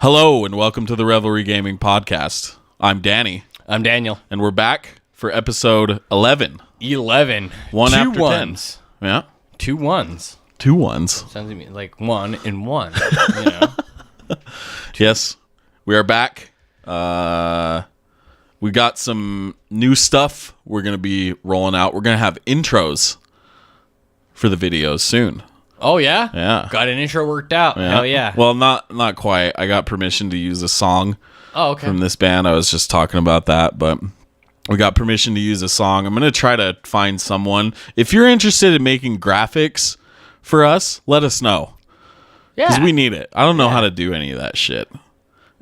Hello and welcome to the Revelry Gaming Podcast. I'm Danny. I'm Daniel. And we're back for episode 11. 11. One Two after ones. 10. Yeah. 2 1s. 2 ones. Sounds to me like 1 and 1. You know? Yes, we are back. We got some new stuff we're going to be rolling out. We're going to have intros for the videos soon. Oh, yeah? Yeah. Got an intro worked out. Yeah. Hell yeah. Well, not quite. I got permission to use a song from this band. I was just talking about that, but we got permission to use a song. I'm going to try to find someone. If you're interested in making graphics for us, let us know. Yeah. Because we need it. I don't know how to do any of that shit.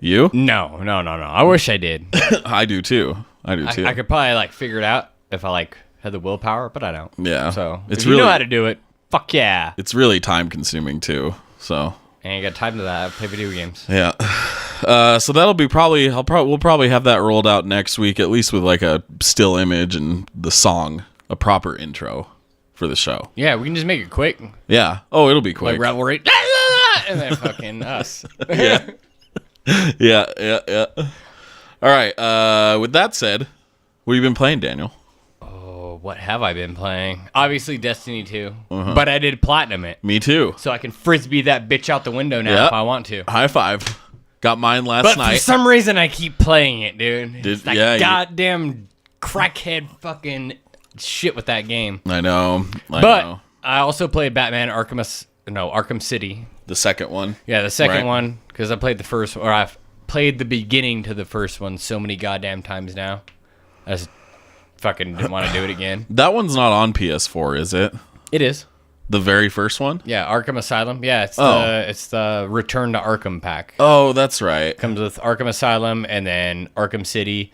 You? No. I wish I did. I do too. I could probably figure it out if I had the willpower, but I don't. Yeah. So it's if you know how to do it, fuck yeah. It's really time consuming too. So. I ain't got time to that. I play video games. Yeah. So that'll be we'll probably have that rolled out next week, at least with a still image and the song, a proper intro for the show. Yeah, we can just make it quick. Yeah. Oh, it'll be quick. Like Revelry. And then fucking us. Yeah. Yeah. All right. With that said, what have you been playing, Daniel? What have I been playing? Obviously Destiny 2, but I did platinum it. Me too. So I can frisbee that bitch out the window now if I want to. High five. Got mine last But night. for some reason I keep playing it, dude. It's goddamn crackhead fucking shit with that game. I know. But I also played Batman Arkham City. The second one. Yeah, the second one, because I played the first, or I've played the beginning to the first one so many goddamn times now. I just fucking didn't want to do it again. That one's not on PS4, is it? It is. The very first one? Yeah, Arkham Asylum. Yeah, it's the Return to Arkham pack. Oh, that's right. Comes with Arkham Asylum and then Arkham City,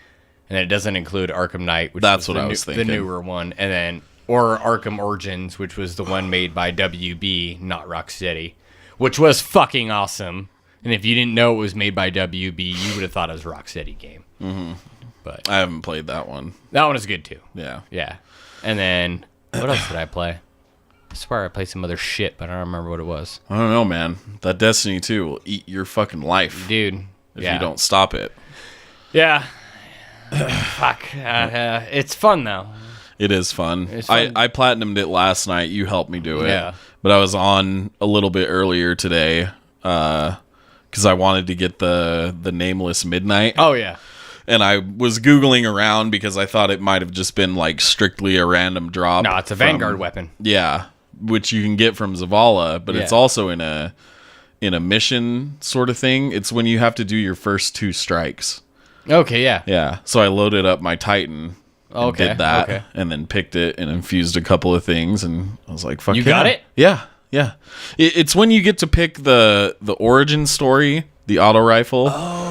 and then it doesn't include Arkham Knight, which that's was what I was thinking. The newer one, and then or Arkham Origins, which was the one made by WB, not Rocksteady, which was fucking awesome. And if you didn't know it was made by WB, you would have thought it was a Rocksteady game. Mm-hmm. But I haven't played that one. That one is good too. Yeah. Yeah. And then what else did I play? I swear I played some other shit, but I don't remember what it was. I don't know, man. That Destiny 2 will eat your fucking life. Dude. If you don't stop it. Yeah. Fuck. It's fun, though. It is fun. It's fun. I platinumed it last night. You helped me do it. Yeah. But I was on a little bit earlier today because I wanted to get the Nameless Midnight. Oh, yeah. And I was Googling around because I thought it might have just been strictly a random drop. No, it's a Vanguard weapon. Yeah, which you can get from Zavala, but it's also in a mission sort of thing. It's when you have to do your first 2 strikes. Okay, yeah. Yeah, so I loaded up my Titan and did that, and then picked it and infused a couple of things, and I was like, fuck You got it? Yeah. It's when you get to pick the origin story, the auto rifle.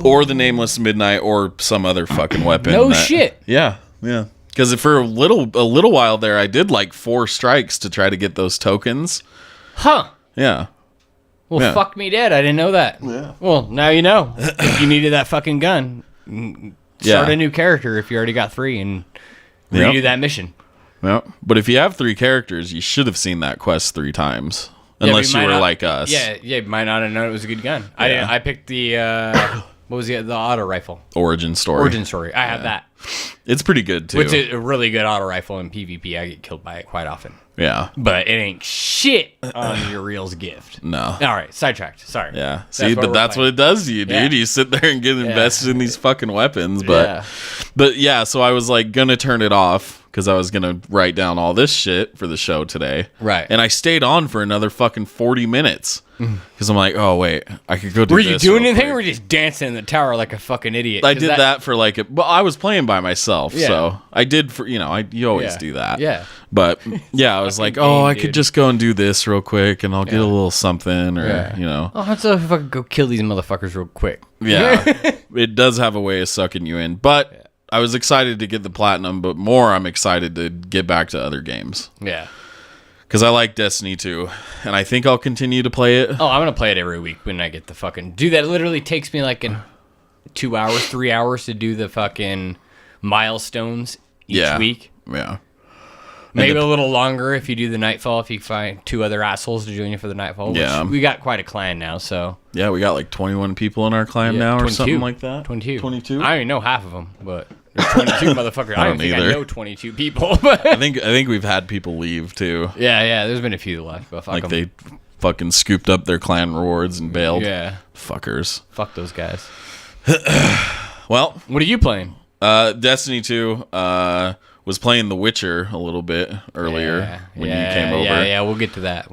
Or the Nameless Midnight, or some other fucking weapon. No shit. Yeah. Because for a little while there, I did 4 strikes to try to get those tokens. Huh. Yeah. Well, fuck me dead. I didn't know that. Yeah. Well, now you know. If you needed that fucking gun, start a new character if you already got 3 and redo that mission. Yeah. But if you have 3 characters, you should have seen that quest 3 times. Unless you were like us. Yeah, you might not have known it was a good gun. Yeah. I picked the... What was the auto rifle? Origin story. I have that. It's pretty good, too. Which is a really good auto rifle in PvP. I get killed by it quite often. Yeah. But it ain't shit on your Real's gift. No. All right, sidetracked. Sorry. Yeah. See, that's what it does to you, dude. Yeah. You sit there and get invested in these fucking weapons. But yeah, so I was gonna turn it off because I was gonna write down all this shit for the show today. Right. And I stayed on for another fucking 40 minutes. Because I'm like, oh, wait, I could go do this. Were you doing anything or were you just dancing in the tower like a fucking idiot? I did that for well, I was playing by myself, so I did for, you always do that. Yeah. But, yeah, I was like, I could just go and do this real quick and I'll get a little something or, Oh, let's fucking go kill these motherfuckers real quick. Yeah. It does have a way of sucking you in. But I was excited to get the platinum, but more I'm excited to get back to other games. Yeah. Because I like Destiny 2, and I think I'll continue to play it. Oh, I'm going to play it every week when I get the fucking... Dude, that literally takes me 2 hours, 3 hours to do the fucking milestones each week. Yeah. Maybe a little longer if you do the Nightfall, if you find 2 other assholes to join you for the Nightfall. Which we got quite a clan now, so. Yeah, we got like 21 people in our clan now 22. Or something like that. 22? I don't even know half of them, but there's 22 motherfuckers. I don't think I know 22 people. But I think we've had people leave, too. Yeah, there's been a few left, but fuck them. They fucking scooped up their clan rewards and bailed. Yeah. Fuckers. Fuck those guys. Well. What are you playing? Destiny 2, was playing The Witcher a little bit earlier when you came over. Yeah, we'll get to that.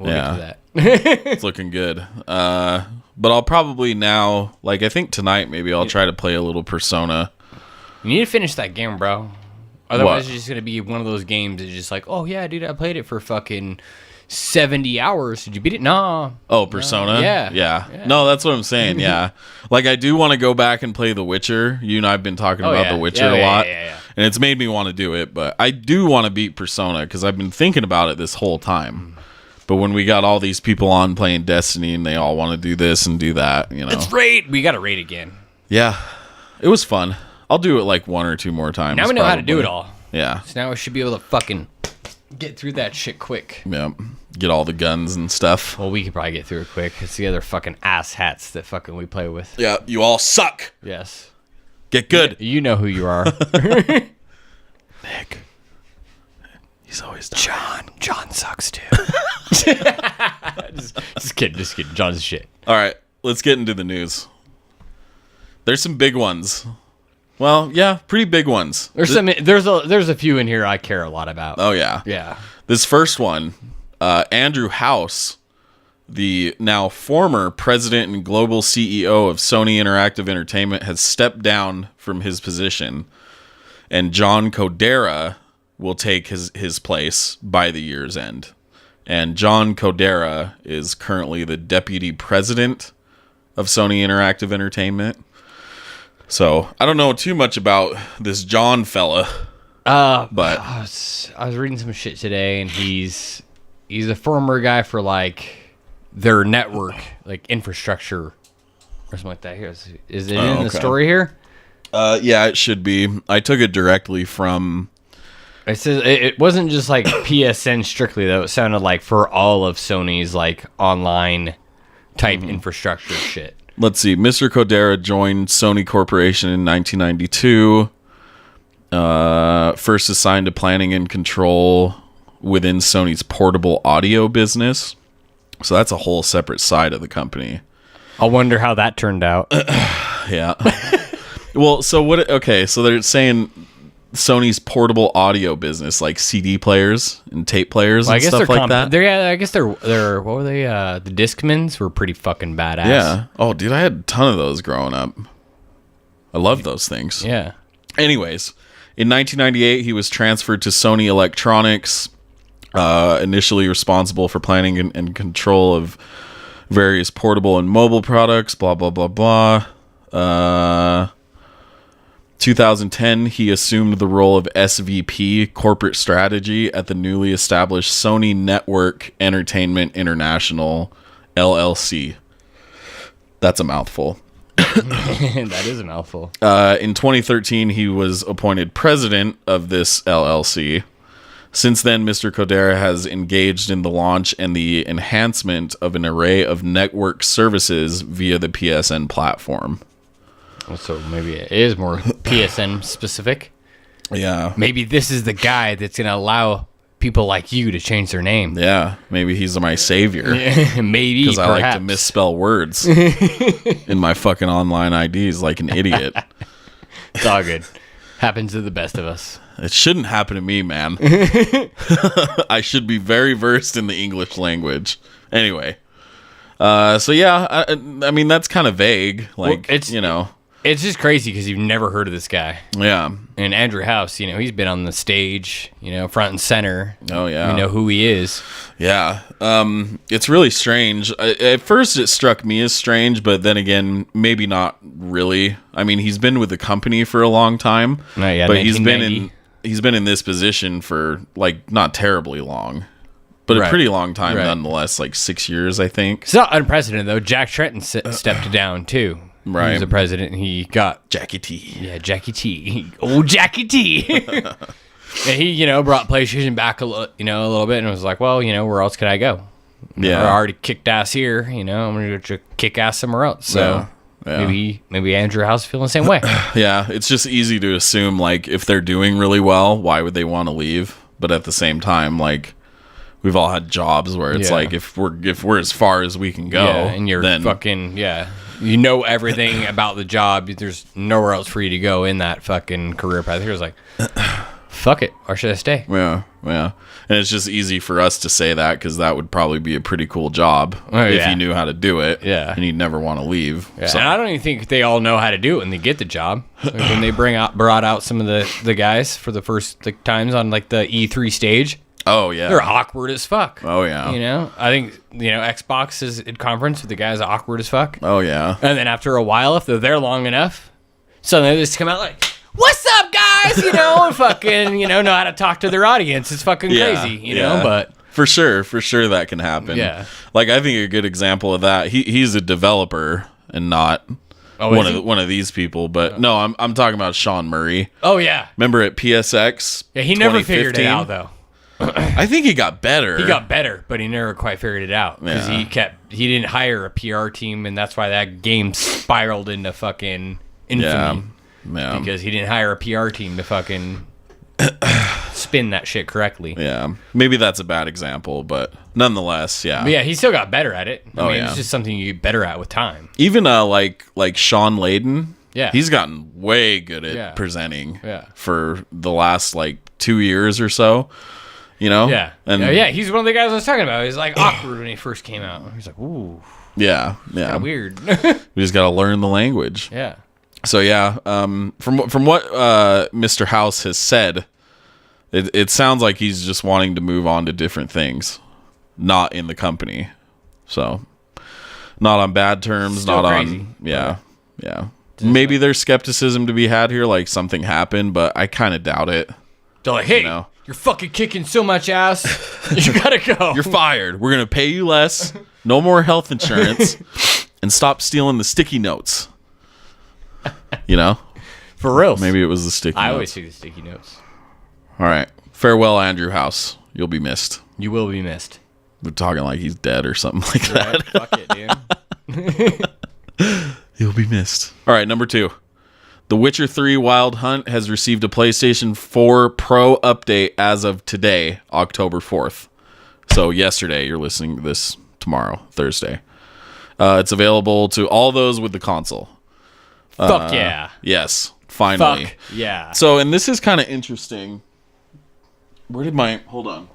It's looking good. But I'll probably now, like I think tonight maybe I'll try to play a little Persona. You need to finish that game, bro. Otherwise it's just going to be one of those games that's just like, oh yeah, dude, I played it for fucking 70 hours. Did you beat it? No. Oh, Persona? No. Yeah. No, that's what I'm saying. Yeah. Like, I do want to go back and play The Witcher. You and I have been talking about The Witcher a lot. Yeah. And it's made me want to do it. But I do want to beat Persona because I've been thinking about it this whole time. But when we got all these people on playing Destiny and they all want to do this and do that, you know. Let's raid. We got to raid again. Yeah. It was fun. I'll do it like 1 or 2 more times. Now we know how to do it all. Yeah. So now we should be able to fucking get through that shit quick. Yeah. Get all the guns and stuff. Well, we could probably get through it quick. It's the other fucking ass hats that fucking we play with. Yeah, you all suck. Yes. Get good. You know who you are. Nick. He's always done. John sucks too. just kidding. John's shit. All right, let's get into the news. There's some big ones. Well, yeah, pretty big ones. There's a few in here I care a lot about. Oh yeah. Yeah. This first one, Andrew House, the now former president and global CEO of Sony Interactive Entertainment, has stepped down from his position, and John Codera will take his place by the year's end. And John Codera is currently the deputy president of Sony Interactive Entertainment. So I don't know too much about this John fella, but I was reading some shit today, and he's a former guy for like their network, like infrastructure or something like that. Here, is it in the story here? Yeah, it should be. I took it directly from. It says it wasn't just like PSN strictly though. It sounded like for all of Sony's like online type infrastructure shit. Let's see. Mr. Codera joined Sony Corporation in 1992. First assigned to planning and control within Sony's portable audio business. So that's a whole separate side of the company. I wonder how that turned out. Yeah. Well, so what? Okay, so they're saying Sony's portable audio business, like CD players and tape players and stuff like that. I guess they're what were they? The Discmans were pretty fucking badass. Yeah. Oh, dude, I had a ton of those growing up. I loved those things. Yeah. Anyways, in 1998, he was transferred to Sony Electronics, initially responsible for planning and control of various portable and mobile products. Blah blah blah blah. 2010, he assumed the role of SVP Corporate Strategy at the newly established Sony Network Entertainment International, LLC. That's a mouthful. That is a mouthful. In 2013, he was appointed president of this LLC. Since then, Mr. Codera has engaged in the launch and the enhancement of an array of network services via the PSN platform. So maybe it is more PSN specific. Yeah. Maybe this is the guy that's going to allow people like you to change their name. Yeah. Maybe he's my savior. Maybe. Because I like to misspell words in my fucking online IDs like an idiot. It's all good. Happens to the best of us. It shouldn't happen to me, man. I should be very versed in the English language. Anyway. So yeah, I mean, that's kind of vague. Like, well, you know. It's just crazy because you've never heard of this guy. Yeah. And Andrew House, you know, he's been on the stage, you know, front and center. Oh, yeah. You know who he is. Yeah. It's really strange. At first, it struck me as strange, but then again, maybe not really. I mean, he's been with the company for a long time. Oh, yeah, but he's been in this position for, like, not terribly long. But a pretty long time nonetheless, like 6 years, I think. It's not unprecedented, though. Jack Trenton stepped down, too. Right. He was the president, and he got... Jackie T. Yeah, Jackie T. Oh, Jackie T. And he, brought PlayStation back a little bit, and was like, well, where else could I go? Yeah, I already kicked ass here. I'm gonna go kick ass somewhere else. So maybe Andrew House is feeling the same way. Yeah, it's just easy to assume like if they're doing really well, why would they want to leave? But at the same time, like we've all had jobs where it's like if we're as far as we can go, and you're fucking you know everything about the job. There's nowhere else for you to go in that fucking career path. Here's like, fuck it. Or should I stay? Yeah. And it's just easy for us to say that because that would probably be a pretty cool job if you knew how to do it. Yeah. And you'd never want to leave. Yeah. So. And I don't even think they all know how to do it when they get the job. Like when they brought out some of the guys for the first times on like the E3 stage. Oh, yeah. They're awkward as fuck. Oh, yeah. I think, Xbox is at conference with the guys awkward as fuck. Oh, yeah. And then after a while, if they're there long enough, suddenly they just come out like, what's up, guys? And fucking, know how to talk to their audience. It's fucking crazy, you know, but. For sure that can happen. Yeah. Like, I think a good example of that, he's a developer and not one of these people. But no, I'm talking about Sean Murray. Oh, yeah. Remember at PSX? Yeah, he never figured it out, though. I think he got better. He got better, but he never quite figured it out because he didn't hire a PR team, and that's why that game spiraled into fucking infamy. Yeah. Because he didn't hire a PR team to fucking spin that shit correctly. Yeah. Maybe that's a bad example, but nonetheless, yeah. But yeah, he still got better at it. I mean, yeah. It's just something you get better at with time. Even like Sean Layden. Yeah. He's gotten way good at presenting for the last 2 years or so. Yeah. And he's one of the guys I was talking about. He's like awkward when he first came out. He's like, ooh. Yeah. Kind of weird. We just got to learn the language. Yeah. So from what Mr. House has said, it sounds like he's just wanting to move on to different things, not in the company. So not on bad terms, Still not crazy. On yeah. Maybe there's skepticism to be had here, like something happened, but I kind of doubt it. They're like, hey, you're fucking kicking so much ass. You gotta go. You're fired. We're gonna pay you less. No more health insurance, and stop stealing the sticky notes. For real. Maybe it was the sticky notes. I always see the sticky notes. All right. Farewell, Andrew House. You'll be missed. You will be missed. We're talking like he's dead or something like that. Fuck it, dude. You'll be missed. All right, number 2. The Witcher 3 Wild Hunt has received a PlayStation 4 Pro update as of today, October 4th. So yesterday, you're listening to this tomorrow, Thursday. It's available to all those with the console. Fuck yeah. Yes, finally. Fuck yeah. So, and this is kind of interesting. Hold on.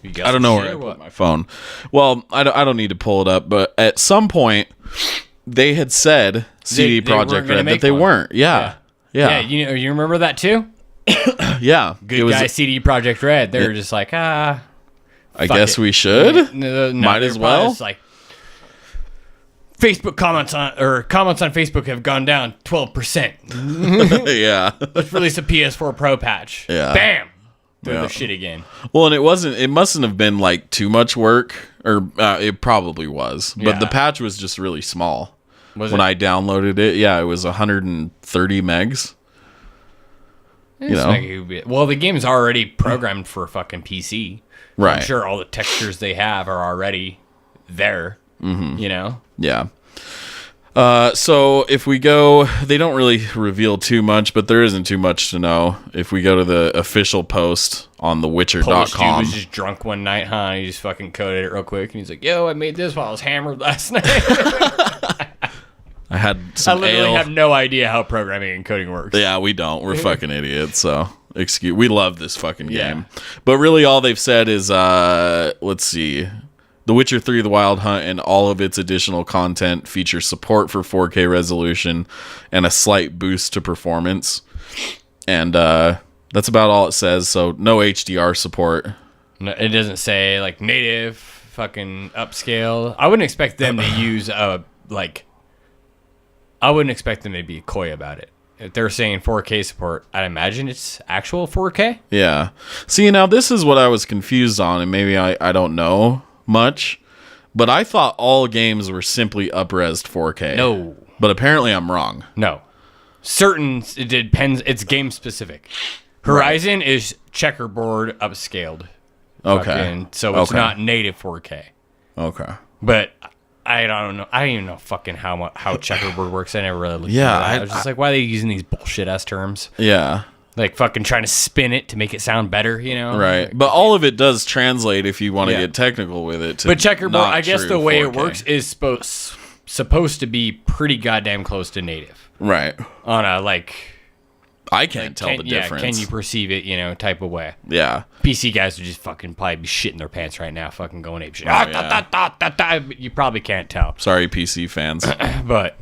I don't know where I put my phone. Well, I don't need to pull it up, but at some point, they had said CD Projekt Red that they weren't. Yeah. You remember that too? Yeah. Good guy CD Projekt Red. They were just like, I guess we should. Might as well. Like, Facebook comments on Facebook have gone down 12%. Yeah. Let's release a PS4 Pro patch. Yeah. Bam. Do the shit again. Well, and it mustn't have been too much work, or it probably was, but the patch was just really small. When I downloaded it, it was 130 megs. Well, the game's already programmed for a fucking PC. Right. I'm sure all the textures they have are already there. Mm-hmm. Yeah. So if we go, they don't really reveal too much, but there isn't too much to know. If we go to the official post on thewitcher.com. Dude was just drunk one night, huh? He just fucking coded it real quick, and he's like, "Yo, I made this while I was hammered last night." I had some I literally ale. have no idea how programming and coding works. Yeah, we don't. We're fucking idiots. So we love this fucking game, but really all they've said is, let's see. The Witcher 3 The Wild Hunt and all of its additional content feature support for 4K resolution and a slight boost to performance. And that's about all it says. So no HDR support. No, it doesn't say native fucking upscale. I wouldn't expect them to use I wouldn't expect them to be coy about it. If they're saying 4K support, I'd imagine it's actual 4K. Yeah. See, now this is what I was confused on, and maybe I don't know much, but I thought all games were simply up-resed 4K. No. But apparently I'm wrong. No. It depends. It's game specific. Horizon is checkerboard upscaled. Okay. So it's not native 4K. Okay. But I don't know. I don't even know fucking how checkerboard works. I never really looked into that. I was just like, why are they using these bullshit ass terms? Yeah. Like fucking trying to spin it to make it sound better, you know? Right. But all of it does translate if you want to get technical with it. But checkerboard, I guess the way 4K. It works is supposed to be pretty goddamn close to native. Right. On a like... I can't tell the difference. Can you perceive it, type of way? Yeah. PC guys would just fucking probably be shitting their pants right now, fucking going ape shit. But you probably can't tell. Sorry, PC fans. But...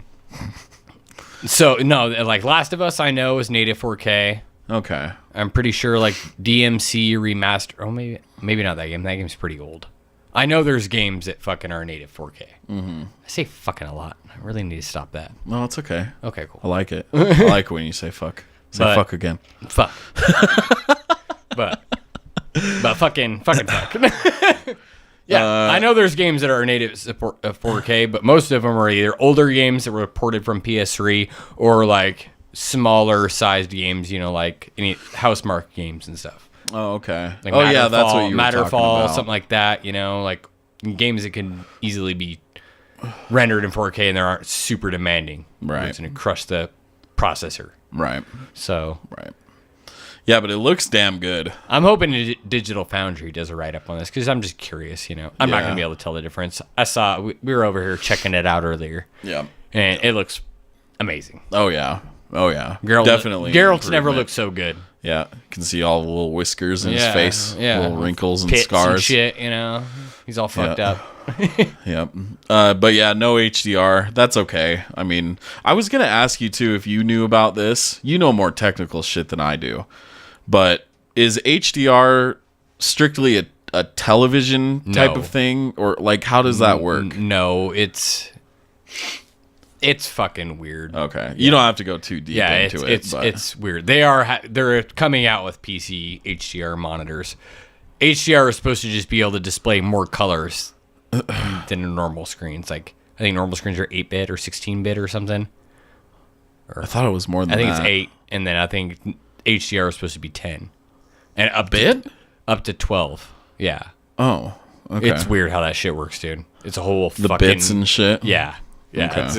So, no, like Last of Us I know is native 4K. Okay. I'm pretty sure like DMC remaster. Oh, maybe not that game. That game's pretty old. I know there's games that fucking are native 4K. Mm-hmm. I say fucking a lot. I really need to stop that. No, it's okay. Okay, cool. I like it. I like when you say fuck. Say fuck again. Fuck. but fucking fuck. Yeah, I know there's games that are native support of 4K, but most of them are either older games that were ported from PS3 or like smaller sized games, like any Housemarque games and stuff. Oh, okay. Like that's what you were talking about. Something like that, like games that can easily be rendered in 4K and they aren't super demanding. Right. It's going to crush the processor. Right. So. Right. Yeah, but it looks damn good. I'm hoping Digital Foundry does a write-up on this because I'm just curious, I'm not going to be able to tell the difference. We were over here checking it out earlier. Yeah. And it looks amazing. Oh, yeah. Definitely. Geralt's never looked so good. Yeah. You can see all the little whiskers in his face. Yeah. Little wrinkles and pits scars. And shit, He's all fucked up. Yep. But yeah, no HDR. That's okay. I mean, I was going to ask you, too, if you knew about this. You know more technical shit than I do. But is HDR strictly a television type of thing? Or, like, how does that work? No, it's fucking weird. Okay. You don't have to go too deep into it. It's weird. They're coming out with PC HDR monitors. HDR is supposed to just be able to display more colors than a normal screen. It's like, I think normal screens are 8-bit or 16-bit or something. I thought it was more than that. I think it's 8, and then I think HDR is supposed to be 10. And a bit? Up to 12. Yeah. Oh, okay. It's weird how that shit works, dude. It's a whole the fucking... bits and shit? Yeah. Yeah.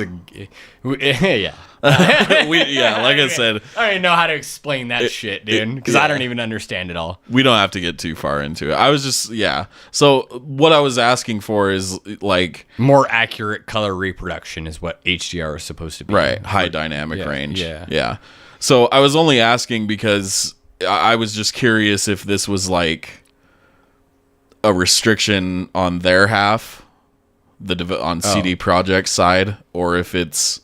Okay. Yeah. Like I said, I don't even know how to explain that shit, dude, because I don't even understand it all. We don't have to get too far into it. I was just, So what I was asking for is like more accurate color reproduction is what HDR is supposed to be. Right. High dynamic range. Yeah. So I was only asking because I was just curious if this was like a restriction on their half, on CD Projekt's side, or if it's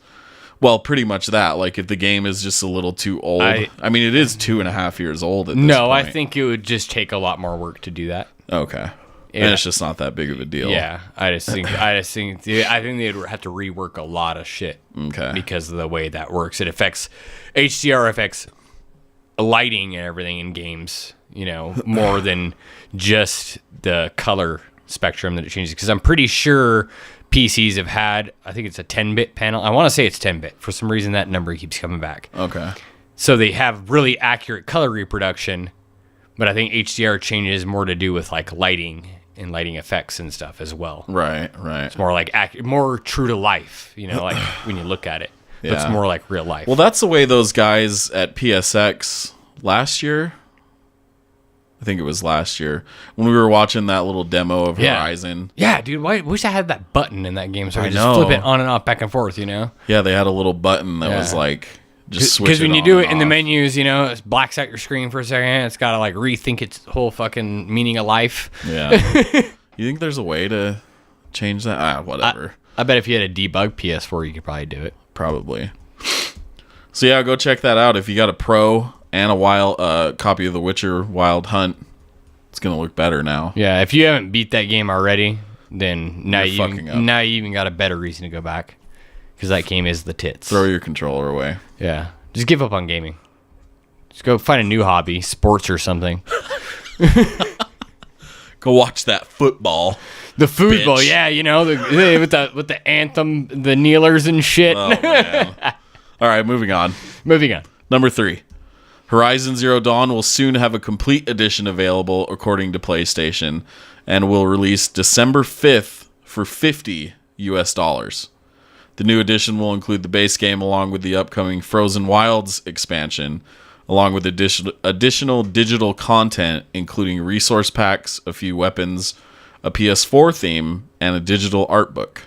pretty much that. Like if the game is just a little too old. I mean, it is 2.5 years old at this point. I think it would just take a lot more work to do that. Okay. And it's just not that big of a deal. Yeah, I think they'd have to rework a lot of shit. Okay. Because of the way that works, HDR affects lighting and everything in games. More than just the color spectrum that it changes. Because I'm pretty sure PCs have had, I think it's a 10-bit panel. I want to say it's 10-bit. For some reason, that number keeps coming back. Okay. So they have really accurate color reproduction, but I think HDR changes more to do with like lighting and lighting effects and stuff as well. Right. It's more like more true to life, like when you look at it. Yeah. It's more like real life. Well, that's the way those guys at PSX last year, I think it was last year, when we were watching that little demo of Horizon. Yeah, dude. I wish I had that button in that game so I could just flip it on and off, back and forth, Yeah, they had a little button that was like, just switch it on. Because when you do it in the menus, it blacks out your screen for a second. It's got to like rethink its whole fucking meaning of life. Yeah. You think there's a way to change that? Whatever. I bet if you had a debug PS4, you could probably do it. Probably. So yeah, go check that out. If you got a Pro and a copy of The Witcher Wild Hunt, it's gonna look better now. Yeah, if you haven't beat that game already, then now you even got a better reason to go back, because that game is the tits. Throw your controller away. Yeah, just give up on gaming. Just go find a new hobby, sports or something. Go watch that football. The football, bitch. Yeah, with the anthem, the kneelers and shit. Oh, man. All right, moving on. Moving on. Number 3. Horizon Zero Dawn will soon have a complete edition available, according to PlayStation, and will release December 5th for $50 US. The new edition will include the base game along with the upcoming Frozen Wilds expansion, along with additional digital content, including resource packs, a few weapons, a PS4 theme, and a digital art book.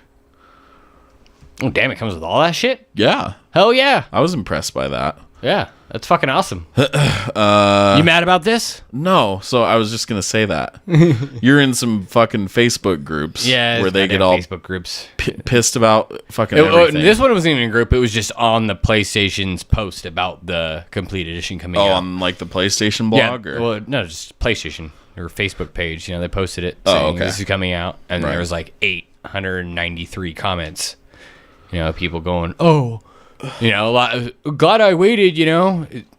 Oh, damn, it comes with all that shit? Yeah. Hell yeah. I was impressed by that. Yeah, that's fucking awesome. You mad about this? No, so I was just going to say that. You're in some fucking Facebook groups where they get all Facebook groups. Pissed about fucking everything. This one wasn't even a group. It was just on the PlayStation's post about the complete edition coming out. Oh, on like the PlayStation blog? Yeah, or? well, no, just PlayStation or Facebook page. They posted it saying this is coming out. And there was like 893 comments. People going, glad I waited,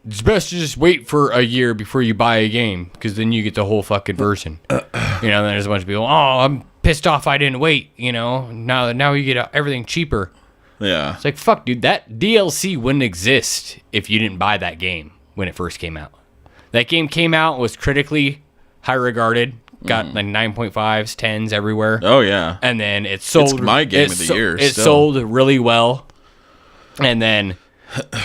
It's best to just wait for a year before you buy a game, because then you get the whole fucking version. Then there's a bunch of people, I'm pissed off I didn't wait, Now you get everything cheaper. Yeah. It's like, fuck, dude, that DLC wouldn't exist if you didn't buy that game when it first came out. That game came out, was critically high regarded, got like 9.5s, 10s everywhere. Oh, yeah. And then it sold. It's my game of the year. It sold really well. And then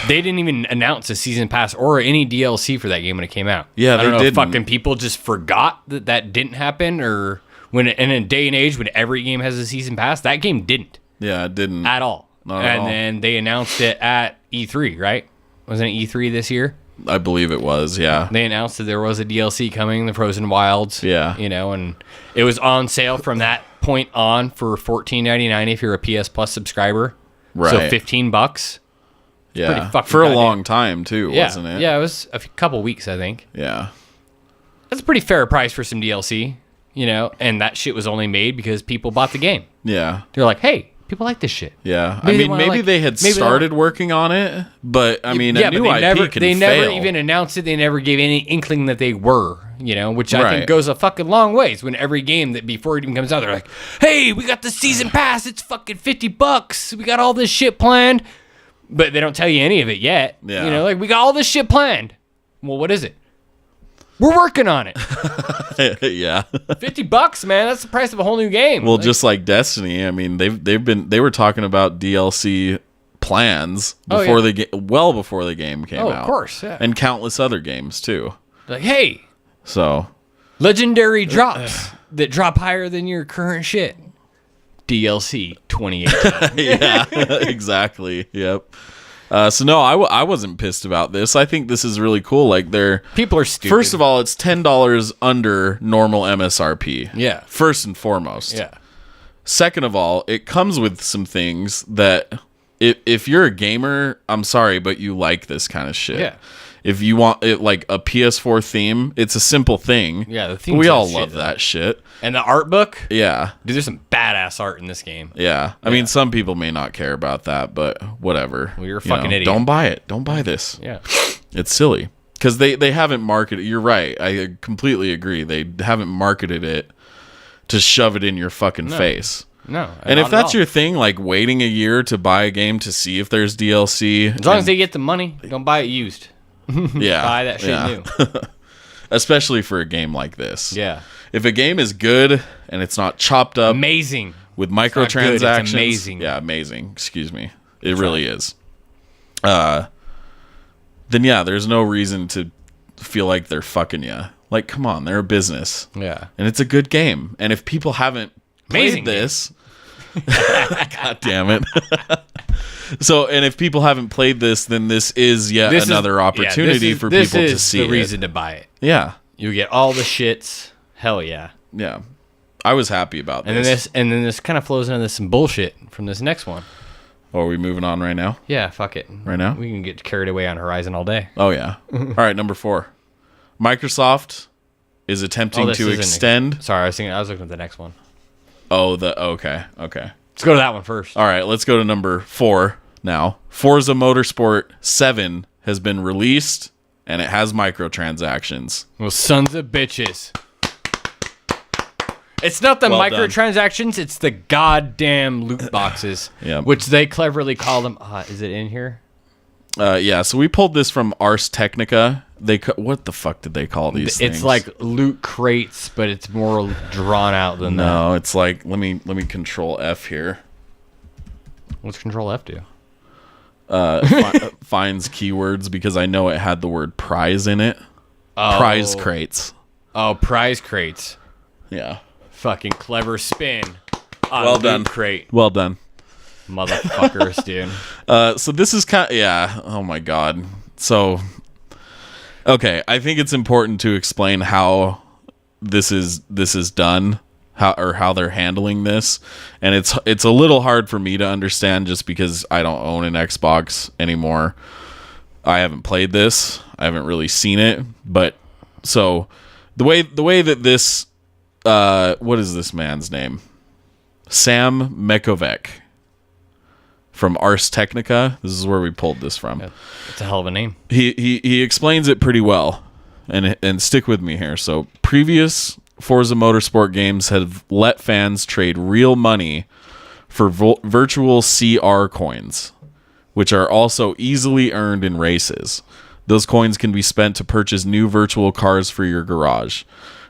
they didn't even announce a season pass or any DLC for that game when it came out. Yeah, I don't know didn't. If fucking people just forgot that didn't happen, or when in a day and age when every game has a season pass, that game didn't. Yeah, it didn't at all. Not at all. Then they announced it at E3, right? Wasn't it E3 this year? I believe it was. Yeah. They announced that there was a DLC coming, the Frozen Wilds. Yeah. And it was on sale from that point on for $14.99 if you're a PS Plus subscriber. Right. So $15. Yeah. For a long time too, wasn't it? Yeah, it was a couple weeks, I think. Yeah. That's a pretty fair price for some DLC, and that shit was only made because people bought the game. Yeah. They're like, hey, people like this shit. Yeah. Maybe they had started working on it, but a new IP can they fail. never even announced it. They never gave any inkling that they were, which I think goes a fucking long ways. When every game that before it even comes out, they're like, hey, we got the season pass. It's fucking $50. We got all this shit planned. But they don't tell you any of it yet. Yeah. We got all this shit planned. Well, what is it? We're working on it. Yeah. $50, man. That's the price of a whole new game. Well, just like Destiny, they were talking about DLC plans before before the game came out. Oh, of course, yeah. And countless other games too. Like, hey. So. Legendary drops that drop higher than your current shit. DLC 2018. Yeah, exactly. Yep. So no, I wasn't pissed about this. I think this is really cool. Like people are stupid. First of all, it's $10 under normal MSRP. Yeah. First and foremost. Yeah. Second of all, it comes with some things that if you're a gamer, I'm sorry, but you like this kind of shit. Yeah. If you want it like a PS4 theme, it's a simple thing. Yeah, the theme. We all love that shit. And the art book. Yeah. Dude, there's some badass art in this game. Yeah. I mean, some people may not care about that, but whatever. Well, you're a fucking idiot. Don't buy it. Don't buy this. Yeah. It's silly. Because they haven't marketed. You're right. I completely agree. They haven't marketed it to shove it in your fucking face. No. And if that's your thing, like waiting a year to buy a game to see if there's DLC. As long as they get the money, don't buy it used. Yeah. Buy that shit new. Especially for a game like this. Yeah. If a game is good and it's not chopped up. Amazing. With microtransactions. It's amazing. Yeah, amazing. Excuse me. It really is. Then yeah, there's no reason to feel like they're fucking you. Like, come on, they're a business. Yeah. And it's a good game. And if people haven't played this. God damn it. So, and if people haven't played this, then this is another opportunity for people to see it. The reason to buy it. Yeah. You get all the shits. Hell yeah. Yeah. I was happy about this. And then this kind of flows into some bullshit from this next one. Oh, are we moving on right now? Yeah, fuck it. Right now? We can get carried away on Horizon all day. Oh, yeah. All right, number 4. Microsoft is attempting to extend... Sorry, I was looking at the next one. Oh, okay. Let's go to that one first. All right, let's go to number 4 now. Forza Motorsport 7 has been released, and it has microtransactions. Well, sons of bitches. It's not the microtransactions, it's the goddamn loot boxes. Yeah. Which they cleverly call them. Is it in here? Yeah, so we pulled this from Ars Technica. What the fuck did they call these things? It's like loot crates, but it's more drawn out than that. No, it's like let me control F here. What's control F do? Finds keywords because I know it had the word prize in it. Oh. Prize crates. Oh, prize crates. Yeah. Fucking clever spin. Well done. Crate. Well done. Motherfuckers, dude. So this is oh my god. So okay, I think it's important to explain how this is done, how they're handling this, and it's a little hard for me to understand just because I don't own an Xbox anymore. I haven't played this. I haven't really seen it, but so the way that this what is this man's name? Sam Mekovec from Ars Technica. This is where we pulled this from. It's a hell of a name. He explains it pretty well, and stick with me here. So previous Forza Motorsport games have let fans trade real money for virtual CR coins, which are also easily earned in races. Those coins can be spent to purchase new virtual cars for your garage.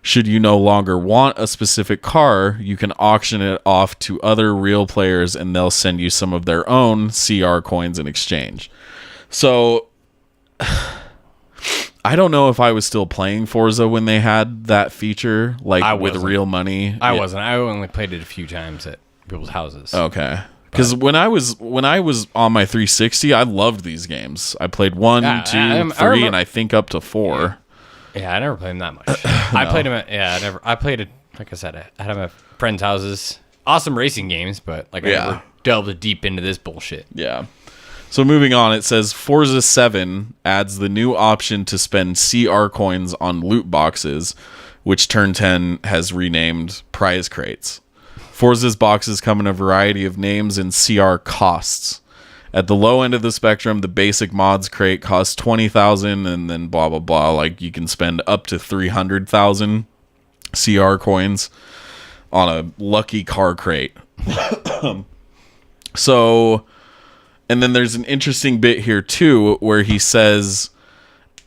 Should you no longer want a specific car, you can auction it off to other real players and they'll send you some of their own CR coins in exchange. So, I don't know if I was still playing Forza when they had that feature, like with real money. I wasn't. I only played it a few times at people's houses. Okay. Because when I was on my 360, I loved these games. I played 1, 2, 3, and I think up to 4. Yeah, I never played them that much. I played them. I played it. Like I said, I had them at friends' houses. Awesome racing games, but I never delved deep into this bullshit. Yeah. So moving on, it says Forza 7 adds the new option to spend CR coins on loot boxes, which Turn 10 has renamed prize crates. Forza's boxes come in a variety of names and CR costs. At the low end of the spectrum, the basic mods crate costs 20,000, and then blah blah blah. Like you can spend up to 300,000 CR coins on a lucky car crate. So, and then there's an interesting bit here too, where he says,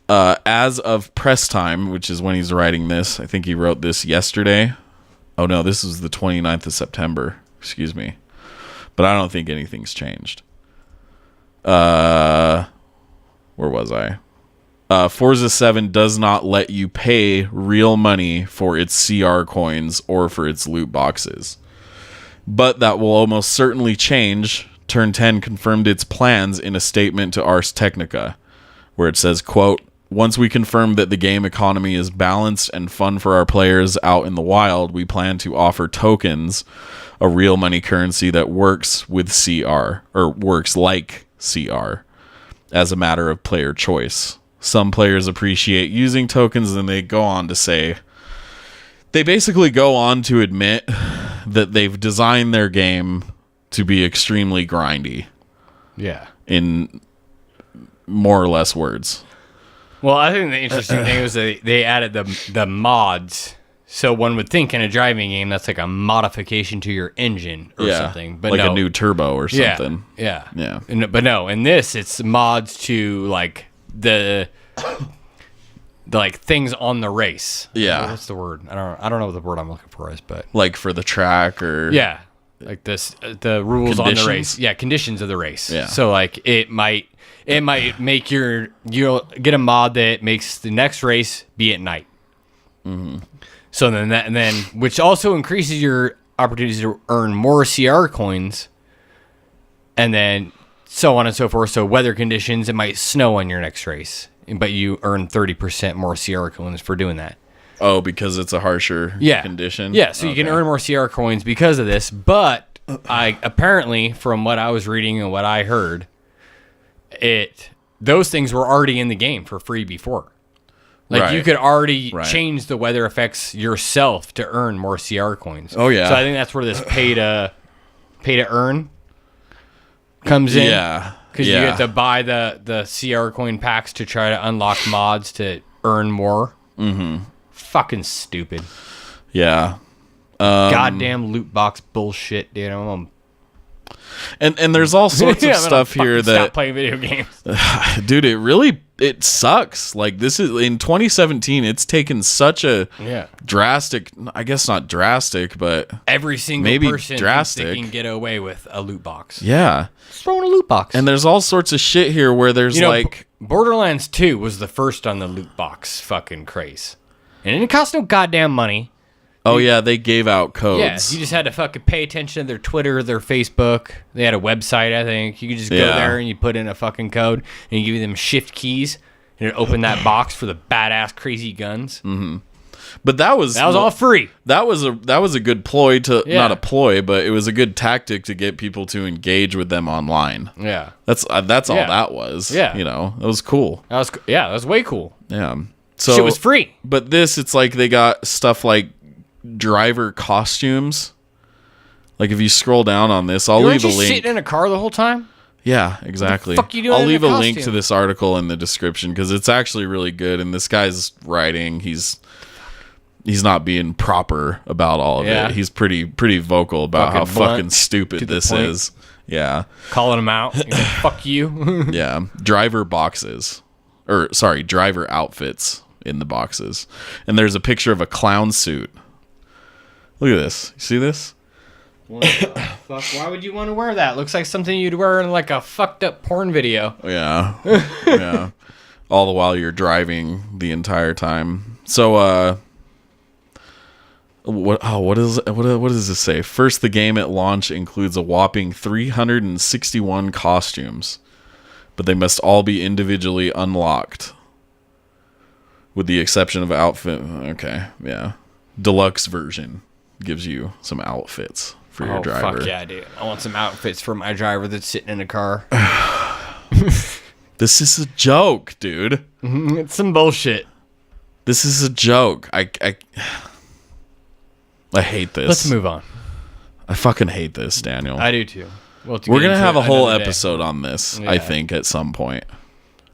as of press time, which is when he's writing this. I think he wrote this yesterday. Oh no, this is the 29th of September. Excuse me, but I don't think anything's changed. Where was I? Forza 7 does not let you pay real money for its CR coins or for its loot boxes. But that will almost certainly change. Turn 10 confirmed its plans in a statement to Ars Technica, where it says, quote, "Once we confirm that the game economy is balanced and fun for our players out in the wild, we plan to offer tokens, a real money currency that works with CR, or works like CR, as a matter of player choice. Some players appreciate using tokens," and they go on to say, they basically go on to admit that they've designed their game to be extremely grindy. Yeah. In more or less words. Well, I think the interesting thing was they added the mods. So one would think in a driving game that's like a modification to your engine or something, but like no. A new turbo or something. Yeah. But no, in this it's mods to like the like things on the race. Yeah. What's the word? I don't know what the word I'm looking for is, but like for the track or like this the rules on the race. Yeah, conditions of the race. Yeah. So like it might make you'll get a mod that makes the next race be at night. Mm-hmm. So then which also increases your opportunities to earn more CR coins, and then so on and so forth. So weather conditions, it might snow on your next race, but you earn 30% more CR coins for doing that. Oh, because it's a harsher condition? Yeah, so you can earn more CR coins because of this, but apparently, from what I was reading and what I heard, those things were already in the game for free before. Like you could already change the weather effects yourself to earn more CR coins. Oh yeah. So I think that's where this pay to earn comes in. Yeah. Because you get to buy the CR coin packs to try to unlock mods to earn more. Mm-hmm. Fucking stupid. Yeah. Goddamn loot box bullshit, dude. And there's all sorts of stuff here that stop playing video games. Dude, it sucks. Like, this is in 2017, it's taken such a drastic, I guess not drastic, but every single maybe person drastic thinks they can get away with a loot box. Yeah. Just throw in a loot box. And there's all sorts of shit here where there's like Borderlands 2 was the first on the loot box fucking craze. And it didn't cost no goddamn money. Oh, yeah, they gave out codes. Yes, you just had to fucking pay attention to their Twitter, their Facebook. They had a website, I think. You could just go there and you put in a fucking code and you give them shift keys and it opened that box for the badass crazy guns. Mm-hmm. But that was all free. That was a good ploy to not a ploy, but it was a good tactic to get people to engage with them online. Yeah, that's all that was. Yeah, you know, it was cool. That was way cool. Yeah, so shit was free. But it's like they got stuff like driver costumes. Like if you scroll down on this, I'll leave a link. Sitting in a car the whole time. Yeah, exactly. What the fuck you doing? I'll leave a link to this article in the description because it's actually really good. And this guy's writing, he's not being proper about all of it. He's pretty vocal about how fucking stupid this is. Yeah, calling him out. Like, fuck you. Yeah, driver outfits in the boxes, and there's a picture of a clown suit. Look at this. You see this? What the fuck? Why would you want to wear that? Looks like something you'd wear in like a fucked up porn video. Yeah. Yeah. All the while you're driving the entire time. So, what does this say? First, the game at launch includes a whopping 361 costumes, but they must all be individually unlocked, with the exception of outfit. Okay, yeah. Deluxe version gives you some outfits for your driver. Fuck yeah, dude. I want some outfits for my driver that's sitting in a car. This is a joke, dude. It's some bullshit. This is a joke. I hate this. Let's move on. I fucking hate this, Daniel. I do too. We're going to have a whole episode on this, I think, at some point.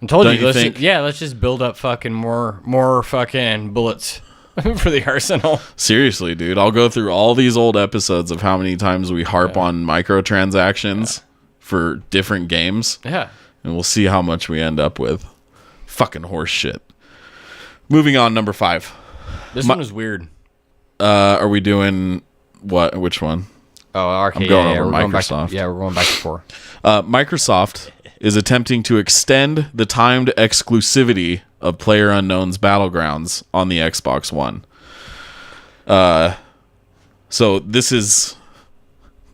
I told you, let's just build up fucking more fucking bullets for the arsenal. Seriously, dude. I'll go through all these old episodes of how many times we harp on microtransactions for different games. Yeah. And we'll see how much we end up with. Fucking horse shit. Moving on, number 5. This one is weird. Are we doing what? Which one? Oh, arcade. I'm going over Microsoft. We're going back to 4. Microsoft is attempting to extend the timed exclusivity of PlayerUnknown's Battlegrounds on the Xbox One. So this is...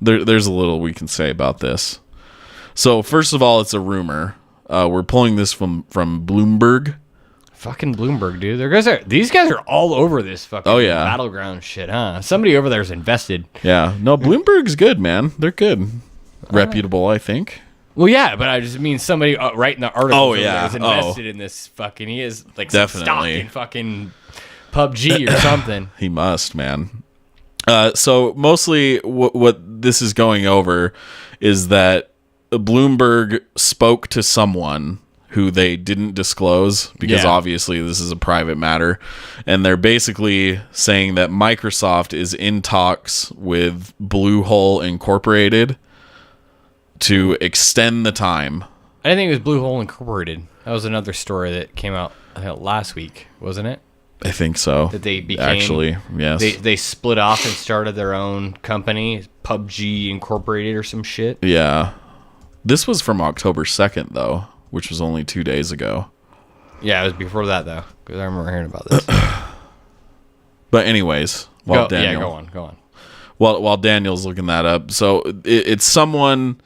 There's a little we can say about this. So first of all, it's a rumor. We're pulling this from Bloomberg. Fucking Bloomberg, dude. These guys are all over this fucking Battleground shit, huh? Somebody over there is invested. Yeah. No, Bloomberg's good, man. They're good. Reputable, I think. Well, yeah, but I just mean somebody writing the article is invested in this fucking... He is like stock in fucking PUBG or something. He must, man. So mostly what this is going over is that Bloomberg spoke to someone who they didn't disclose because obviously this is a private matter. And they're basically saying that Microsoft is in talks with Bluehole Incorporated to extend the time. I didn't think it was Bluehole Incorporated. That was another story that came out last week, wasn't it? I think so. That they became... Actually, yes. They split off and started their own company, PUBG Incorporated or some shit. Yeah. This was from October 2nd, though, which was only 2 days ago. Yeah, it was before that, though, because I remember hearing about this. But anyways, go on. While Daniel's looking that up, so it's someone...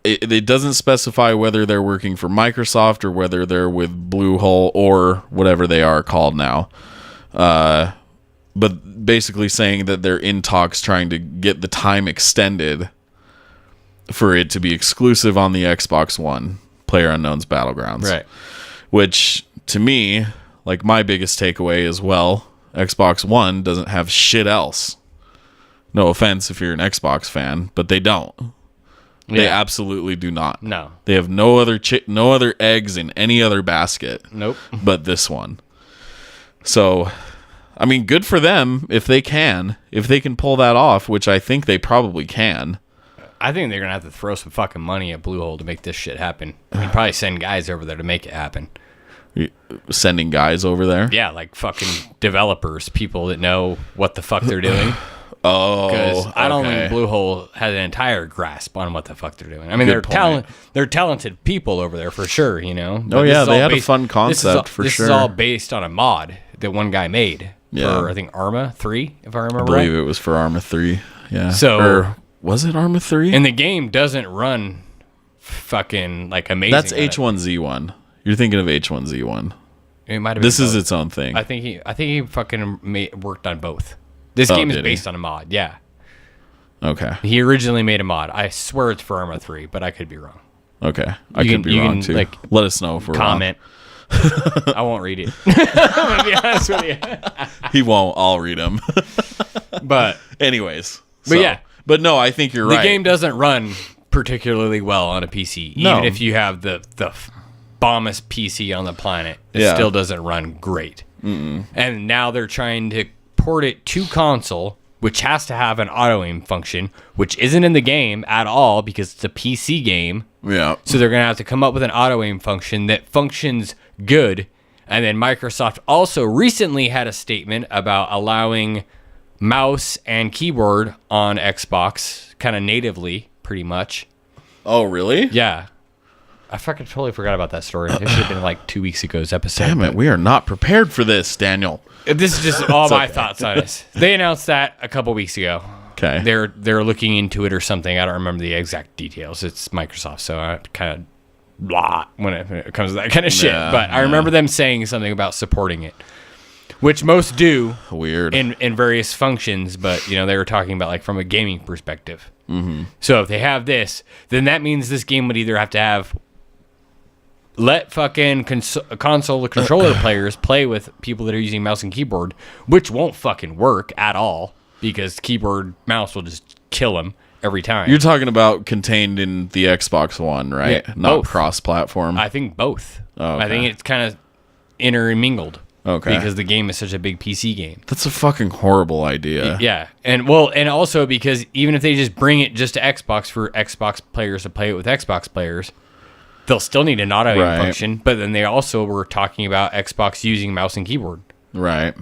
It doesn't specify whether they're working for Microsoft or whether they're with Bluehole or whatever they are called now. But basically saying that they're in talks trying to get the time extended for it to be exclusive on the Xbox One, PlayerUnknown's Battlegrounds. Right. Which, to me, like my biggest takeaway is, well, Xbox One doesn't have shit else. No offense if you're an Xbox fan, but they don't. They absolutely do not. No. They have no other eggs in any other basket. Nope. But this one. So, I mean, good for them if they can pull that off, which I think they probably can. I think they're gonna have to throw some fucking money at Bluehole to make this shit happen. I mean, probably send guys over there to make it happen. Sending guys over there? Yeah, like fucking developers, people that know what the fuck they're doing. Because I don't think Bluehole has an entire grasp on what the fuck they're doing. I mean, they're talented people over there for sure, you know. But they had a fun concept for sure. This is all based on a mod that one guy made for, I think, Arma 3, if I remember right. I believe it was for Arma 3, yeah. So, was it Arma 3? And the game doesn't run fucking, like, amazing. That's H1Z1. You're thinking of H1Z1. It might have been This is both. its own thing. I think he fucking worked on both. This game is based on a mod, yeah. Okay. He originally made a mod. I swear it's for Arma 3, but I could be wrong. Okay. I could be wrong, too. Like, let us know if we're comment. Wrong. I won't read it. I'm going to be honest with you. He won't. I'll read them. But anyways. But yeah. But no, I think you're right. The game doesn't run particularly well on a PC. Even if you have the bombest PC on the planet, it still doesn't run great. And now they're trying to port it to console, which has to have an auto-aim function, which isn't in the game at all because it's a PC game. Yeah. So they're going to have to come up with an auto-aim function that functions good. And then Microsoft also recently had a statement about allowing mouse and keyboard on Xbox kind of natively, pretty much. Oh, really? Yeah. I fucking totally forgot about that story. It should have been like 2 weeks ago's episode. Damn it, we are not prepared for this, Daniel. This is just all my thoughts on this. They announced that a couple weeks ago. Okay. They're looking into it or something. I don't remember the exact details. It's Microsoft, so I kind of blah when it comes to that kind of shit. But I remember them saying something about supporting it, which most do. Weird. In various functions, but you know they were talking about like from a gaming perspective. Mm-hmm. So if they have this, then that means this game would either have to have let fucking console controller players play with people that are using mouse and keyboard, which won't fucking work at all because keyboard mouse will just kill them every time. You're talking about contained in the Xbox One, right? Yeah, not cross-platform. I think both. Oh, okay. I think it's kind of intermingled. Okay. Because the game is such a big PC game. That's a fucking horrible idea. Yeah. And also because even if they just bring it just to Xbox for Xbox players to play it with Xbox players, they'll still need an auto-aim function, but then they also were talking about Xbox using mouse and keyboard. Right.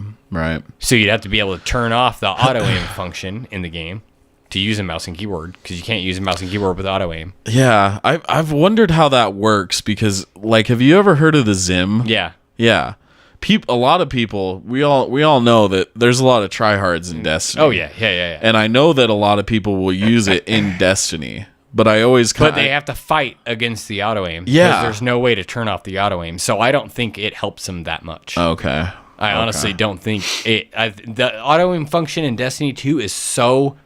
So you'd have to be able to turn off the auto-aim function in the game to use a mouse and keyboard, because you can't use a mouse and keyboard with auto-aim. Yeah, I've wondered how that works, because, like, have you ever heard of the Zim? Yeah. Yeah. A lot of people, we all know that there's a lot of tryhards in Destiny. Oh, yeah. And I know that a lot of people will use it in Destiny. But I always But they have to fight against the auto-aim. Yeah. Because there's no way to turn off the auto-aim. So I don't think it helps them that much. Okay. I honestly don't think it... the auto-aim function in Destiny 2 is so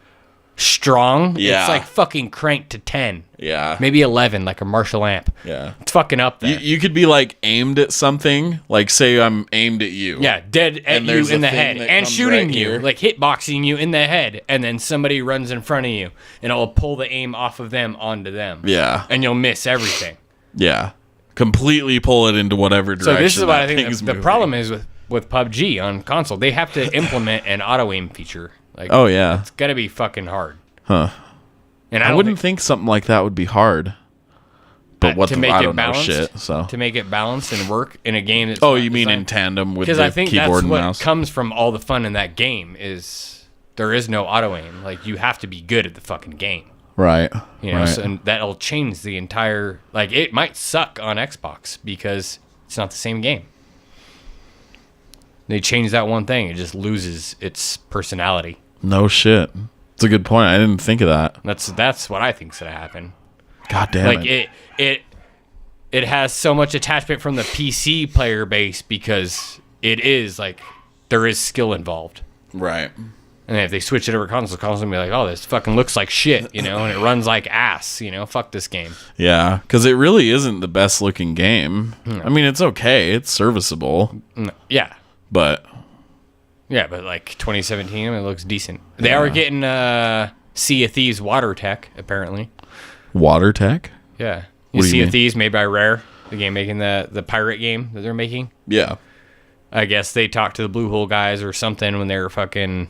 strong. Yeah. It's like fucking cranked to 10. Yeah. Maybe 11, like a Marshall amp. Yeah. It's fucking up there. You could be, like, aimed at something. Like, say I'm aimed at you. Yeah, dead at you in the head. And shooting right you. here. Like hitboxing you in the head. And then somebody runs in front of you. And it'll pull the aim off of them onto them. Yeah. And you'll miss everything. Yeah. Completely pull it into whatever direction. So this is what I think the moving. problem is with PUBG on console. They have to implement an auto-aim feature. Like, oh, yeah. It's got to be fucking hard. Huh. And I wouldn't think something like that would be hard. But I don't know shit. So to make it balanced and work in a game that's you mean in tandem with the I think keyboard and that's mouse? what comes from all the fun in that game is there is no auto aim. Like you have to be good at the fucking game. Right. You know, right. so, and that'll change the entire like it might suck on Xbox because it's not the same game. They change that one thing, it just loses its personality. No shit. It's a good point. I didn't think of that. That's what I think's gonna happen. God damn it. It has so much attachment from the PC player base because it is like there is skill involved. Right. And if they switch it over console will be like, oh, this fucking looks like shit, you know, and it runs like ass, you know, fuck this game. Yeah, because it really isn't the best looking game. I mean, it's okay. It's serviceable. Yeah. But like 2017, I mean, it looks decent. They are getting Sea of Thieves water tech, apparently. Water tech? Yeah. What do you Sea mean? of Thieves made by Rare, the game making the pirate game that they're making. Yeah. I guess they talked to the Bluehole guys or something when they were fucking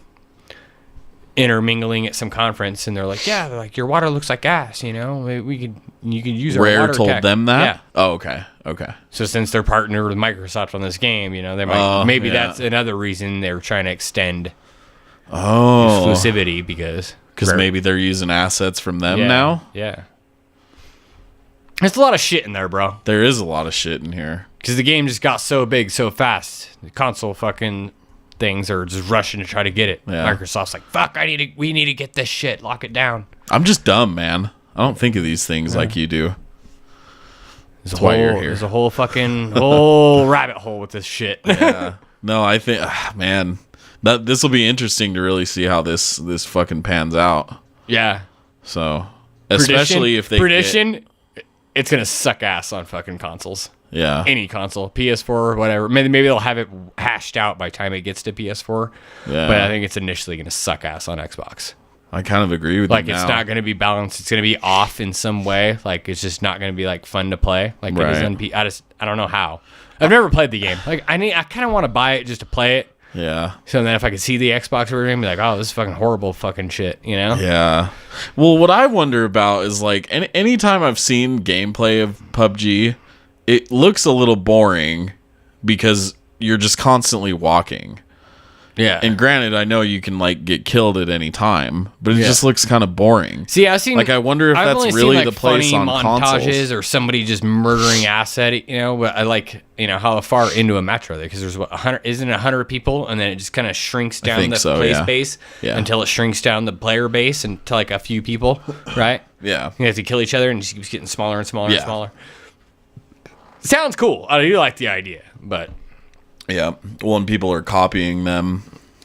intermingling at some conference, and they're like, yeah, they're like, your water looks like gas, you could use our Rare water told them that? Yeah. Oh, okay. So since they're partnered with Microsoft on this game, they might, maybe that's another reason they're trying to extend exclusivity, because maybe they're using assets from them now. Yeah. There's a lot of shit in there, bro. There is a lot of shit in here. Because the game just got so big so fast. The console fucking things are just rushing to try to get it. Yeah. Microsoft's like, fuck, we need to get this shit. Lock it down. I'm just dumb, man. I don't think of these things like you do. That's why you're here. There's a whole fucking rabbit hole with this shit. Yeah. No, I think, man, this will be interesting to really see how this fucking pans out. Yeah. So, especially if they it's gonna suck ass on fucking consoles. Yeah. Any console, PS4, whatever. Maybe they'll have it hashed out by the time it gets to PS4. Yeah. But I think it's initially gonna suck ass on Xbox. I kind of agree with you. Like, it's not gonna be balanced. It's gonna be off in some way. Like, it's just not gonna be like fun to play. Like it is on I don't know how. I've never played the game. Like, I kind of want to buy it just to play it. Yeah. So then if I could see the Xbox version, I'd be like, oh, this is fucking horrible fucking shit, Yeah. Well, what I wonder about is, like, anytime I've seen gameplay of PUBG, it looks a little boring because you're just constantly walking. Yeah. And granted, I know you can, like, get killed at any time, but it just looks kind of boring. See, I wonder if that's really the place on montages consoles. Or somebody just murdering asset, but I like, how far into a metro there, because there's 100, isn't it 100 people, and then it just kind of shrinks down the play space until it shrinks down the player base into like a few people, right? Yeah. You have to kill each other, and it just keeps getting smaller and smaller and smaller. Sounds cool. I do like the idea, but... Yeah. Well, and people are copying them.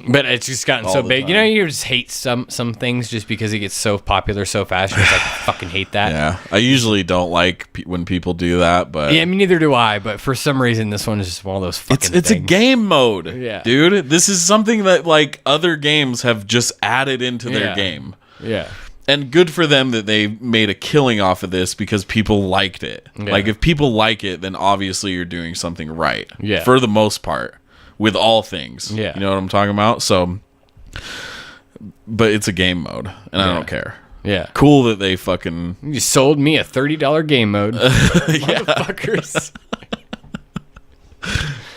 But it's just gotten so big. Time. You just hate some things just because it gets so popular so fast. You're just like, I fucking hate that. Yeah. I usually don't like when people do that, but... Yeah, I mean, neither do I. But for some reason, this one is just one of those fucking It's things. a game mode, dude. This is something that, like, other games have just added into their game. Yeah. And good for them that they made a killing off of this because people liked it. Yeah. Like, if people like it, then obviously you're doing something right. Yeah. For the most part. With all things. Yeah. You know what I'm talking about? So, but it's a game mode, and I don't care. Yeah. Cool that they fucking... You sold me a $30 game mode. Motherfuckers.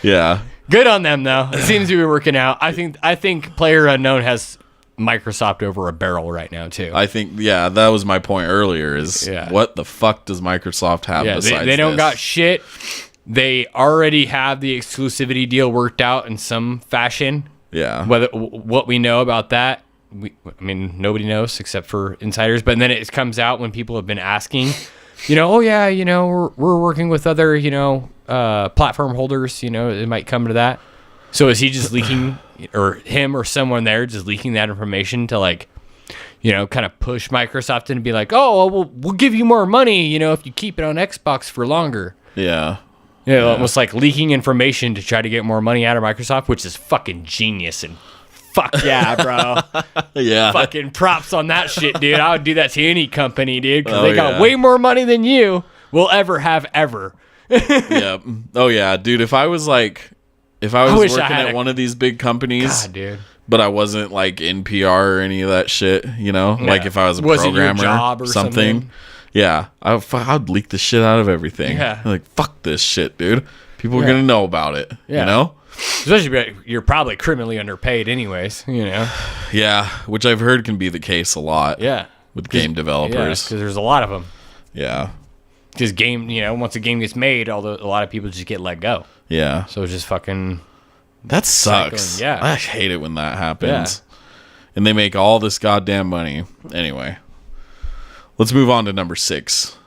Yeah. Good on them, though. It seems to be working out. I think PlayerUnknown has Microsoft over a barrel right now, too. I think, that was my point earlier, is what the fuck does Microsoft have besides they don't got shit. They already have the exclusivity deal worked out in some fashion. Yeah. What we know about that, nobody knows except for insiders. But then it comes out when people have been asking, we're working with other, platform holders. It might come to that. So is he just leaking, or him or someone there just leaking that information to, like, kind of push Microsoft and be like, oh, well, we'll give you more money, if you keep it on Xbox for longer. Yeah. Almost like leaking information to try to get more money out of Microsoft, which is fucking genius, and fuck yeah, bro. Yeah. Fucking props on that shit, dude. I would do that to any company, dude, because they got way more money than you will ever have ever. Yeah. Oh, yeah, dude. If I was working at one of these big companies, God, dude, but I wasn't like in PR or any of that shit, like if I was a programmer job or something. Yeah, I'd leak the shit out of everything. Yeah. Like, fuck this shit, dude. People are going to know about it, Especially if you're probably criminally underpaid anyways, Yeah, which I've heard can be the case a lot. Yeah. With game developers. Because there's a lot of them. Yeah. Because once a game gets made, a lot of people just get let go. Yeah. So it's just fucking... That sucks. Cycling. Yeah. I hate it when that happens. Yeah. And they make all this goddamn money. Anyway. Let's move on to number 6.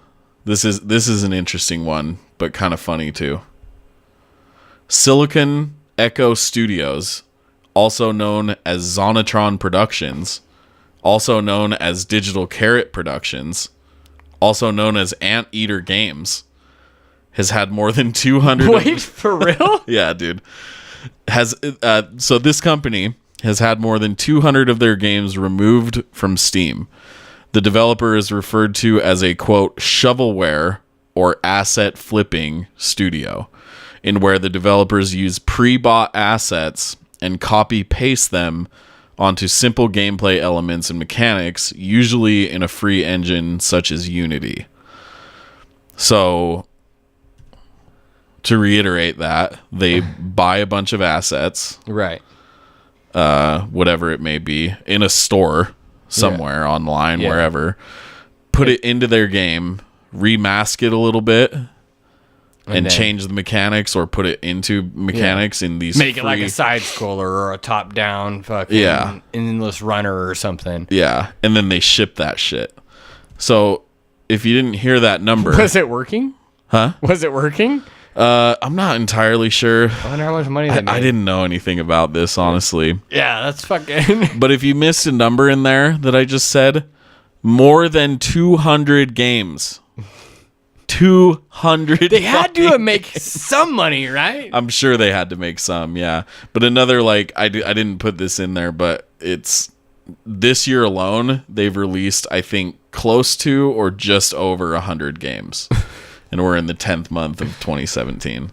This is an interesting one, but kind of funny too. Silicon Echo Studios, also known as Zonatron Productions, also known as Digital Carrot Productions, also known as Anteater Games, has had more than 200... Wait, for real? Yeah, dude. So this company has had more than 200 of their games removed from Steam. The developer is referred to as a, quote, shovelware or asset flipping studio, in where the developers use pre-bought assets and copy-paste them onto simple gameplay elements and mechanics, usually in a free engine such as Unity. So, to reiterate that, they buy a bunch of assets, right? Whatever it may be, in a store somewhere online, wherever, put it into their game, remask it a little bit, and change the mechanics, or put it into mechanics in these it like a side scroller or a top down fucking endless runner or something. Yeah, and then they ship that shit. So if you didn't hear that number, was it working? Huh? Was it working? I'm not entirely sure. I wonder how much money they made. I didn't know anything about this, honestly. Yeah, that's fucking. But if you missed a number in there that I just said, more than 200 games. 200. They had to make some money, right? I'm sure they had to make some, yeah. But another, like, I didn't put this in there, but it's this year alone, they've released, I think, close to or just over 100 games. And we're in the 10th month of 2017.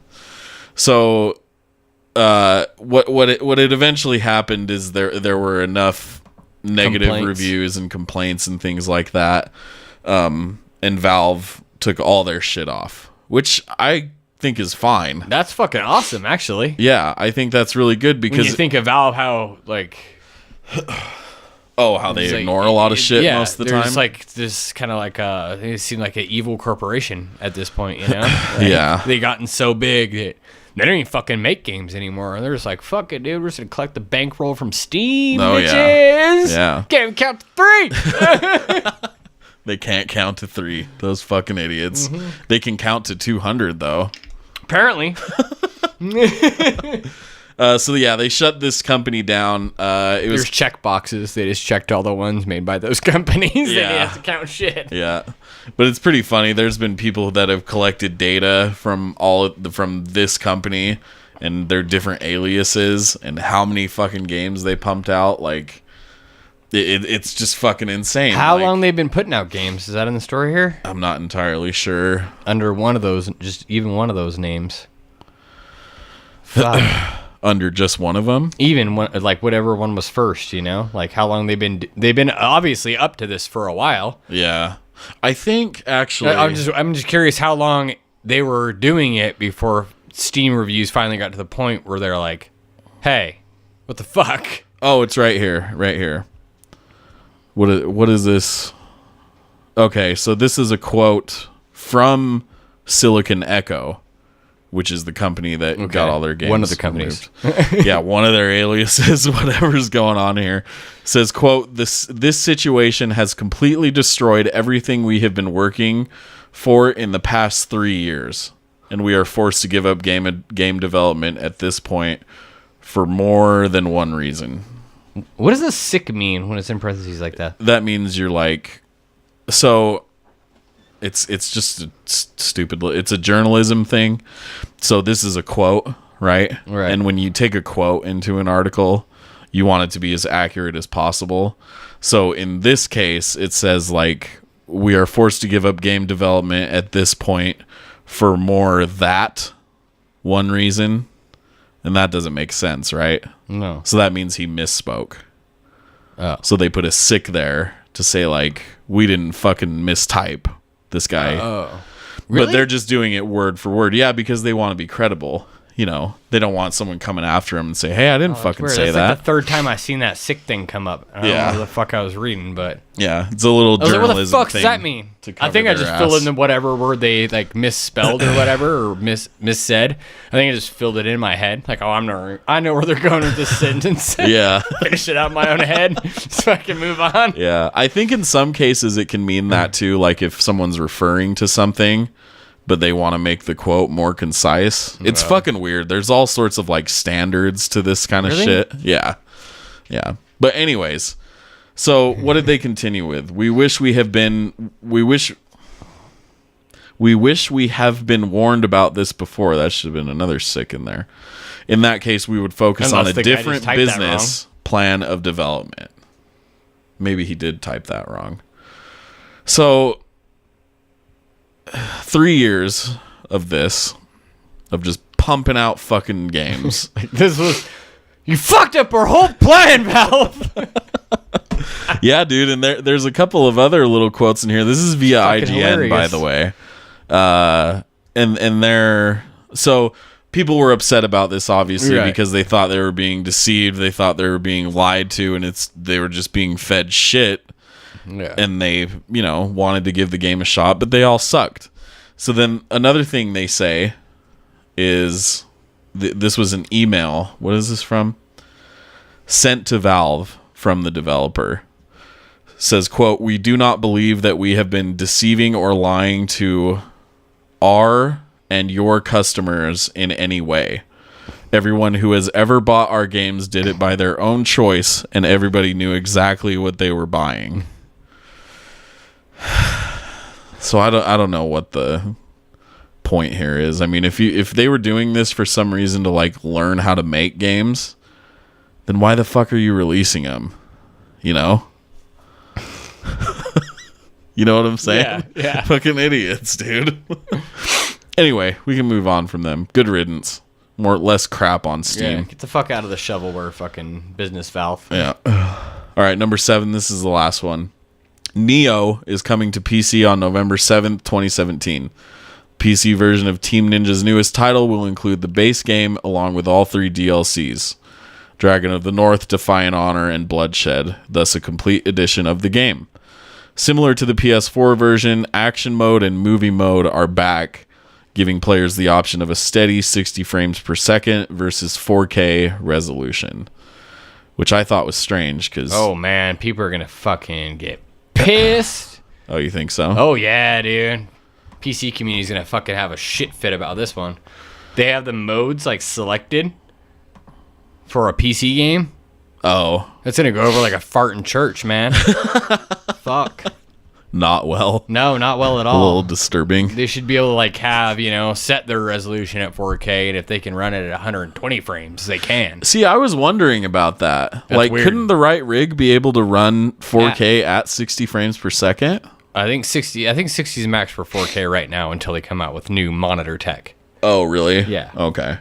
So what it eventually happened is there were enough negative reviews and complaints and things like that. And Valve took all their shit off, which I think is fine. That's fucking awesome, actually. Yeah, I think that's really good because... When you think of Valve, how, like... how they ignore a lot of shit most of the time. There's like this kind of like they seem like an evil corporation at this point, you know? Yeah. They gotten so big that they don't even fucking make games anymore. They're just like, fuck it, dude. We're just gonna collect the bankroll from Steam, bitches. Yeah. Can't even count to 3. They can't count to 3. Those fucking idiots. Mm-hmm. They can count to 200 though. Apparently. So yeah, they shut this company down. There's check boxes. They just checked all the ones made by those companies. Yeah. And you have to count shit. Yeah, but it's pretty funny. There's been people that have collected data from from this company and their different aliases and how many fucking games they pumped out. Like, it's just fucking insane. How long they've been putting out games? Is that in the story here? I'm not entirely sure. Under one of those, just even one of those names. Fuck. Under just one of them, even one, like whatever one was first, you know, like how long they've been obviously up to this for a while. Yeah, I think actually, I'm just curious how long they were doing it before Steam reviews finally got to the point where they're like, "Hey, what the fuck?" Oh, it's right here. What is this? Okay, so this is a quote from Silicon Echo, which is the company that got all their games. One of the companies. Yeah, one of their aliases, whatever's going on here. Says, quote, this situation has completely destroyed everything we have been working for in the past 3 years. And we are forced to give up game development at this point for more than one reason. What does the sick mean when it's in parentheses like that? That means you're like... So... It's just a stupid... It's a journalism thing. So this is a quote, right? Right. And when you take a quote into an article, you want it to be as accurate as possible. So in this case, it says, like, we are forced to give up game development at this point for more that one reason. And that doesn't make sense, right? No. So that means he misspoke. Oh. So they put a sick there to say, like, we didn't fucking mistype this guy. Oh. Really? But they're just doing it word for word. Yeah, because they want to be credible. You know, they don't want someone coming after him and say, hey, I didn't fucking say that's that. Like the third time I seen that sick thing come up. I don't know what the fuck I was reading, but... Yeah, it's a little journalism what the fuck does that mean? I think I just filled in whatever word they like misspelled or whatever, or missaid. I think I just filled it in my head. Like, oh, I know where they're going with this sentence. Yeah. Finish it out in my own head so I can move on. Yeah, I think in some cases it can mean that too. Like if someone's referring to something, but they want to make the quote more concise. It's fucking weird. There's all sorts of like standards to this kind of shit. Yeah. Yeah. But anyways, so what did they continue with? We wish we have been warned about this before. That should have been another sick in there. In that case, we would focus on a different business plan of development. Maybe he did type that wrong. So 3 years of this, of just pumping out fucking games. This was, You fucked up our whole plan, Valve. Yeah, dude, and there's a couple of other little quotes in here. This is via IGN, hilarious. By the way. And they're... So, people were upset about this, obviously, right. Because they thought they were being deceived. They thought they were being lied to, and they were just being fed shit. Yeah. And they, wanted to give the game a shot, but they all sucked. So then another thing they say is... this was an email. What is this from? Sent to Valve from the developer. Says, quote, "We do not believe that we have been deceiving or lying to our and your customers in any way. Everyone who has ever bought our games did it by their own choice, and everybody knew exactly what they were buying." So I don't know what the point here is. I mean, if they were doing this for some reason to like learn how to make games, then why the fuck are you releasing them? You know what I'm saying? Yeah. Fucking idiots, dude. Anyway, we can move on from them. Good riddance. Less crap on Steam. Yeah, get the fuck out of the shovelware fucking business, Valve. Yeah. All right, number 7. This is the last one. Neo is coming to PC on November 7th, 2017. PC version of Team Ninja's newest title will include the base game along with all 3 DLCs. Dragon of the North, Defiant Honor, and Bloodshed, thus a complete edition of the game. Similar to the PS4 version, action mode and movie mode are back, giving players the option of a steady 60 frames per second versus 4K resolution, which I thought was strange because... Oh, man, people are going to fucking get pissed. Oh, you think so? Oh, yeah, dude. PC community's going to fucking have a shit fit about this one. They have the modes, like, selected for a PC game. Oh. That's going to go over like a fart in church, man. Fuck. Not well. No, not well at all. A little disturbing. They should be able to like have, set their resolution at 4K, and if they can run it at 120 frames, they can. See, I was wondering about that. That's like, weird. Couldn't the right rig be able to run 4K at 60 frames per second? I think 60 is max for 4K right now until they come out with new monitor tech. Oh, really? Yeah. Okay.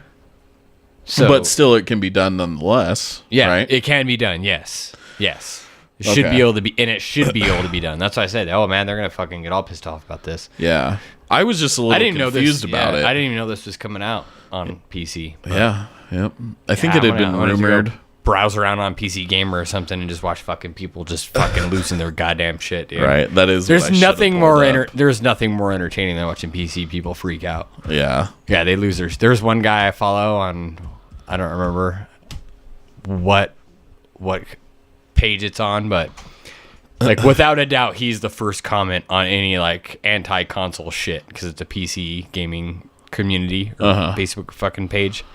So, but still, it can be done nonetheless. Yeah, right? It can be done. Yes. It should be able to be, and it should be able to be done. That's why I said, oh man, they're gonna fucking get all pissed off about this. Yeah, I was just a little confused about it. I didn't even know this was coming out on PC. Yeah, yep. I think it had been rumored. Browse around on PC Gamer or something and just watch fucking people just fucking losing their goddamn shit, dude. Right, that is. There's nothing more entertaining than watching PC people freak out. Yeah, they lose their. There's one guy I follow on, I don't remember what page it's on, but like without a doubt he's the first comment on any like anti-console shit because it's a PC gaming community or Facebook fucking page.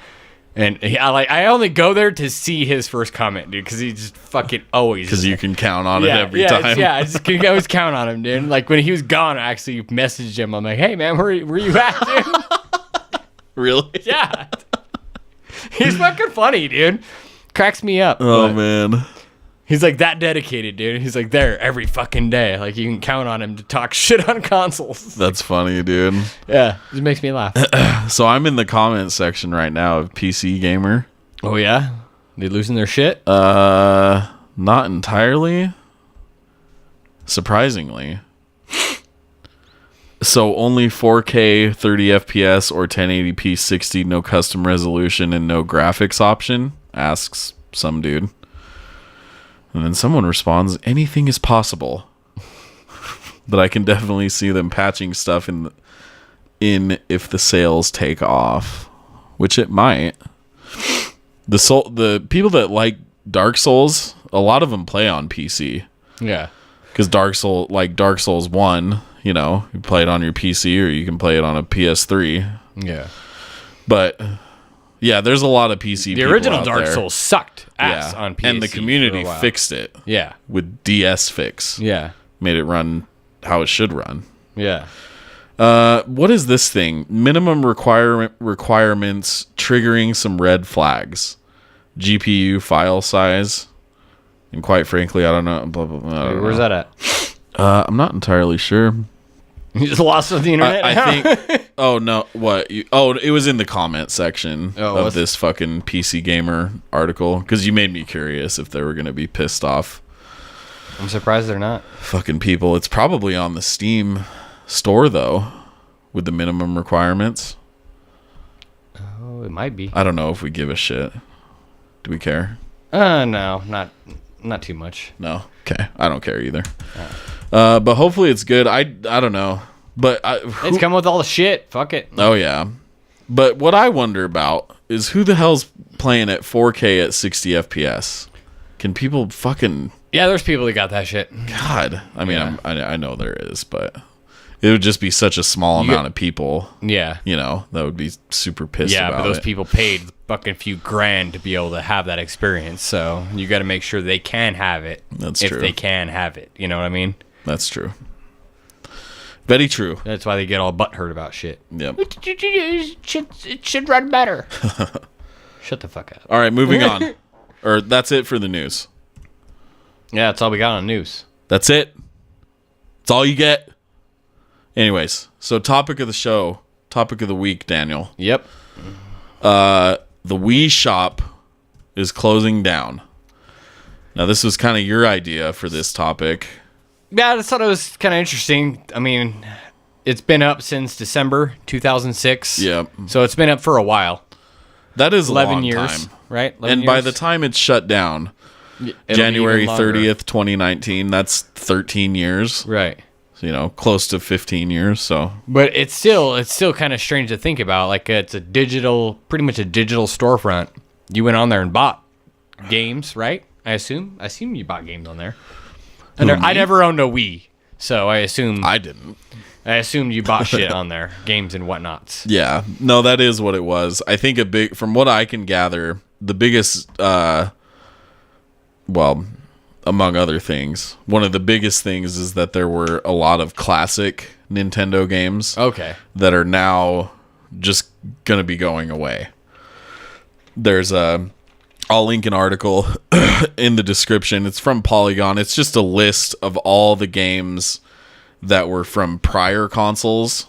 And I only go there to see his first comment, dude, because he just fucking always... Because you can count on it every time. Yeah, I always count on him, dude. Like, when he was gone, I actually messaged him. I'm like, hey, man, where you at, dude? Really? Yeah. He's fucking funny, dude. Cracks me up. Oh, man. He's like that dedicated, dude. He's like there every fucking day. Like, you can count on him to talk shit on consoles. That's funny, dude. Yeah, it makes me laugh. So I'm in the comments section right now of PC Gamer. Oh, yeah? They losing their shit? Not entirely. Surprisingly. So only 4K 30 FPS or 1080p 60, no custom resolution and no graphics option, asks some dude. And then someone responds, anything is possible. But I can definitely see them patching stuff in if the sales take off, which it might. The people that like Dark Souls, a lot of them play on PC. Yeah. Because Dark Souls 1, you play it on your PC or you can play it on a PS3. Yeah. But yeah, there's a lot of PC people. The original out Dark there. Souls sucked ass on PC. And the community fixed it. Yeah. With DS Fix. Yeah. Made it run how it should run. Yeah. What is this thing? Minimum requirements triggering some red flags. GPU file size. And quite frankly, I don't know. Blah, blah, blah, Where's that at? I'm not entirely sure. You just lost on the internet? I think... Oh, no. What? It was in the comment section of this fucking PC Gamer article. Because you made me curious if they were going to be pissed off. I'm surprised they're not. Fucking people. It's probably on the Steam store, though, with the minimum requirements. Oh, it might be. I don't know if we give a shit. Do we care? No, not too much. No. Okay. I don't care either. But hopefully it's good. I don't know. But it's coming with all the shit. Fuck it. Oh, yeah. But what I wonder about is who the hell's playing at 4K at 60 FPS? Can people fucking... Yeah, there's people that got that shit. God. I mean, yeah. I know there is, but it would just be such a small amount of people. Yeah. You know, that would be super pissed about it. Yeah, but those people paid fucking few grand to be able to have that experience. So you got to make sure they can have it. That's true. If they can have it. You know what I mean? That's true. Very true. That's why they get all butthurt about shit. Yep. It should run better. Shut the fuck up. All right, moving on. Or that's it for the news. Yeah, that's all we got on news. That's it. That's all you get. Anyways, so topic of the show, topic of the week, Daniel. Yep. The Wii Shop is closing down. Now, this was kind of your idea for this topic. Yeah, I just thought it was kind of interesting. I mean, it's been up since December 2006. Yep. So it's been up for a while. That is 11 a long years, time. Right? And by the time it's shut down, January 30th, 2019, that's 13 years. Right. So, you know, close to 15 years, so. But it's still kind of strange to think about. Like, it's pretty much a digital storefront. You went on there and bought games, right? I assume you bought games on there. And I never owned a Wii, so I assume I didn't. I assumed you bought shit on there, games and whatnots. Yeah, no, that is what it was. I think from what I can gather, the biggest, well, among other things, one of the biggest things is that there were a lot of classic Nintendo games. Okay. That are now just gonna be going away. I'll link an article in the description. It's from Polygon. It's just a list of all the games that were from prior consoles,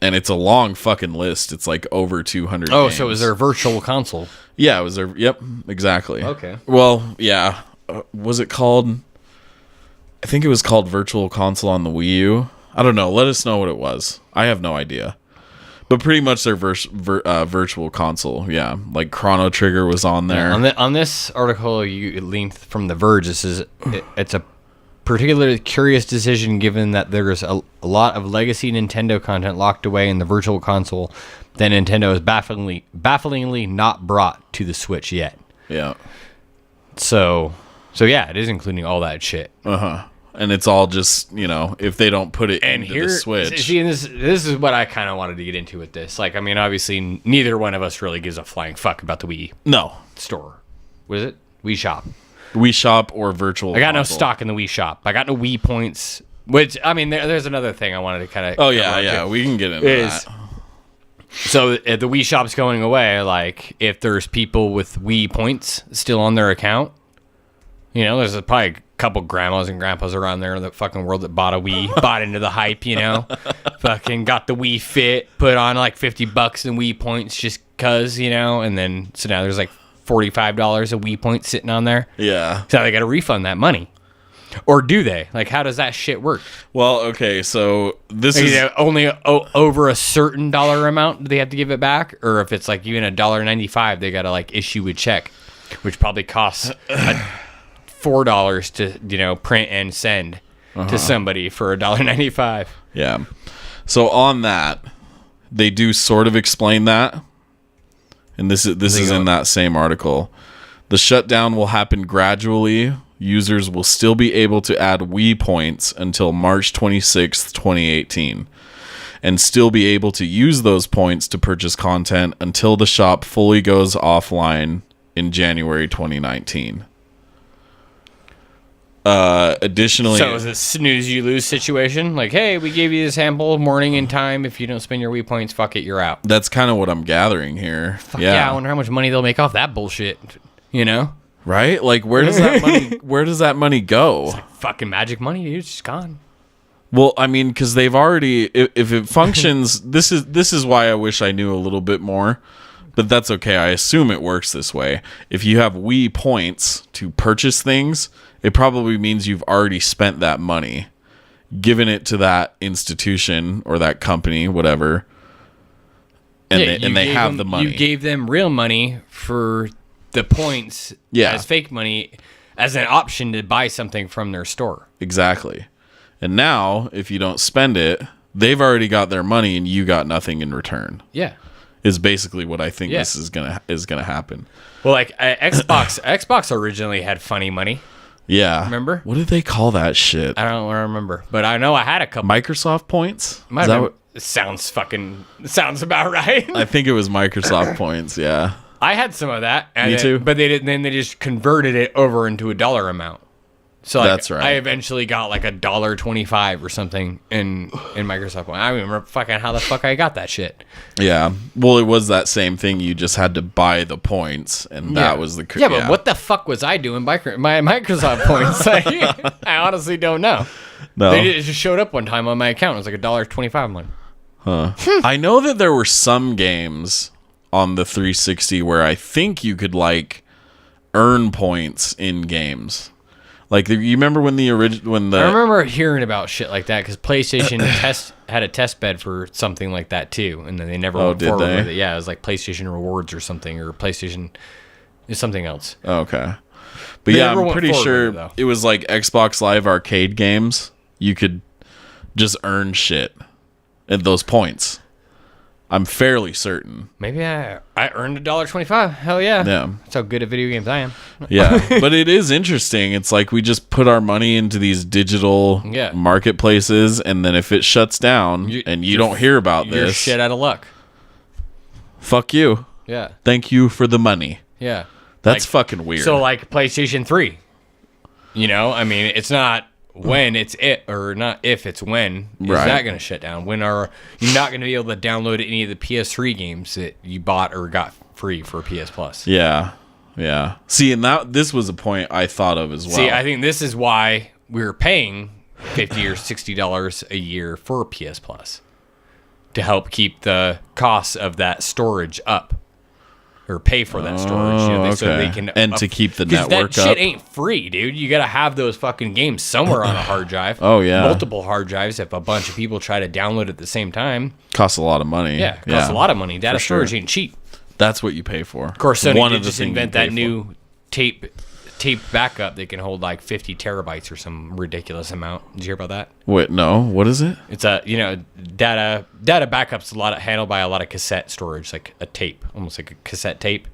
and it's a long fucking list. It's like over 200 games. So it was their virtual console? Yeah, it was their... Yep, exactly. Okay. Well, yeah. Was it called... I think it was called Virtual Console on the Wii U. I don't know. Let us know what it was. I have no idea. But pretty much their virtual console, yeah. Like Chrono Trigger was on there. Yeah, on this article you linked from The Verge, it says it's a particularly curious decision given that there's a lot of legacy Nintendo content locked away in the virtual console that Nintendo has bafflingly not brought to the Switch yet. Yeah. So yeah, it is including all that shit. Uh-huh. And it's all just, you know, if they don't put it into the Switch. See, this is what I kind of wanted to get into with this. Like, I mean, obviously, neither one of us really gives a flying fuck about the Wii store. What is it? Wii Shop. Wii Shop or Virtual I got console. no stock in the Wii Shop. I got no Wii points. Which, I mean, there's another thing I wanted to kind of... Oh, yeah. We can get into that. So, if the Wii Shop's going away, like, if there's people with Wii points still on their account, you know, there's probably a couple grandmas and grandpas around there in the fucking world that bought a Wii, bought into the hype, you know, fucking got the Wii Fit, put on like $50 in Wii points just cause, you know, and then so now there's like $45 of Wii points sitting on there. Yeah. So they got to refund that money. Or do they? Like, how does that shit work? Well, okay, so this is is only over a certain dollar amount do they have to give it back, or if it's like even $1.95, they got to like issue a check, which probably costs $4 to, you know, print and send to somebody for $1.95. Yeah. So on that, they do sort of explain that, and this is in that same article. The shutdown will happen gradually. Users will still be able to add Wii points until March 26th, 2018, and still be able to use those points to purchase content until the shop fully goes offline in January 2019. Additionally, so is it snooze you lose situation? Like, hey, we gave you this ample morning in time. If you don't spend your Wii points, fuck it, you're out. That's kind of what I'm gathering here. Yeah, I wonder how much money they'll make off that bullshit. You know, right? Like, where does that money go? It's like fucking magic money, dude. It's just gone. Well, I mean, because they've already, if it functions, this is why I wish I knew a little bit more, but that's okay. I assume it works this way. If you have Wii points to purchase things, it probably means you've already spent that money, given it to that institution or that company, whatever, and they have the money. You gave them real money for the points as fake money, as an option to buy something from their store. Exactly. And now, if you don't spend it, they've already got their money and you got nothing in return. Yeah. Is basically what I think this is gonna happen. Well, like Xbox originally had funny money. Yeah. Remember? What did they call that shit? I don't remember. But I know I had a couple. Microsoft points? It sounds about right. I think it was Microsoft points, yeah. I had some of that. Me too. But they didn't. Then they just converted it over into a dollar amount. So that's right. I eventually got like $1.25 or something in Microsoft Point. I remember fucking how the fuck I got that shit. Yeah. Well, it was that same thing. You just had to buy the points, and that was the... Yeah, but what the fuck was I doing my Microsoft points? Like, I honestly don't know. No. It just showed up one time on my account. It was like $1.25. I'm like, huh. I know that there were some games on the 360 where I think you could, like, earn points in games. Like, you remember when I remember hearing about shit like that because PlayStation had a test bed for something like that too, and then they never went forward with it. Yeah, it was like PlayStation Rewards or something, or PlayStation is something else. Okay, but yeah, I'm pretty sure it was like Xbox Live Arcade games. You could just earn shit at those points. I'm fairly certain. Maybe I earned $1.25. Hell yeah. Yeah. That's how good at video games I am. Yeah. But it is interesting. It's like we just put our money into these digital marketplaces, and then if it shuts down and you don't hear about this, you're shit out of luck. Fuck you. Yeah. Thank you for the money. Yeah. That's fucking weird. So like PlayStation 3. You know, I mean, it's not when it's or not if it's when is that going to shut down? When are you not going to be able to download any of the PS3 games that you bought or got free for PS Plus? Yeah. See, and this was a point I thought of as well. See, I think this is why we were paying $50 or $60 a year for PS Plus to help keep the costs of that storage up. Or pay for that storage, so they can to keep the network up. That shit ain't free, dude. You gotta have those fucking games somewhere on a hard drive. Oh yeah, multiple hard drives. If a bunch of people try to download at the same time, costs a lot of money. Yeah, it costs a lot of money. Data storage ain't cheap. That's what you pay for. Of course, Sony did just invent that new tape backup that can hold like 50 terabytes or some ridiculous amount. Did you hear about that? Wait, no. What is it? It's data backups handled by a lot of cassette storage, like a tape, almost like a cassette tape.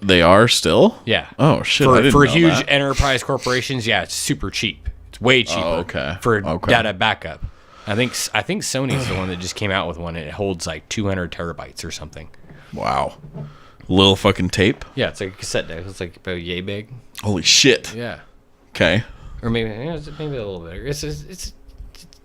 They are still? Yeah. Oh shit! For huge enterprise corporations, yeah, it's super cheap. It's way cheaper. For data backup. I think Sony's the one that just came out with one. And it holds like 200 terabytes or something. Wow. Little fucking tape? Yeah, it's like a cassette deck. It's like about yay big. Holy shit. Yeah. Okay. Or maybe a little bigger. It's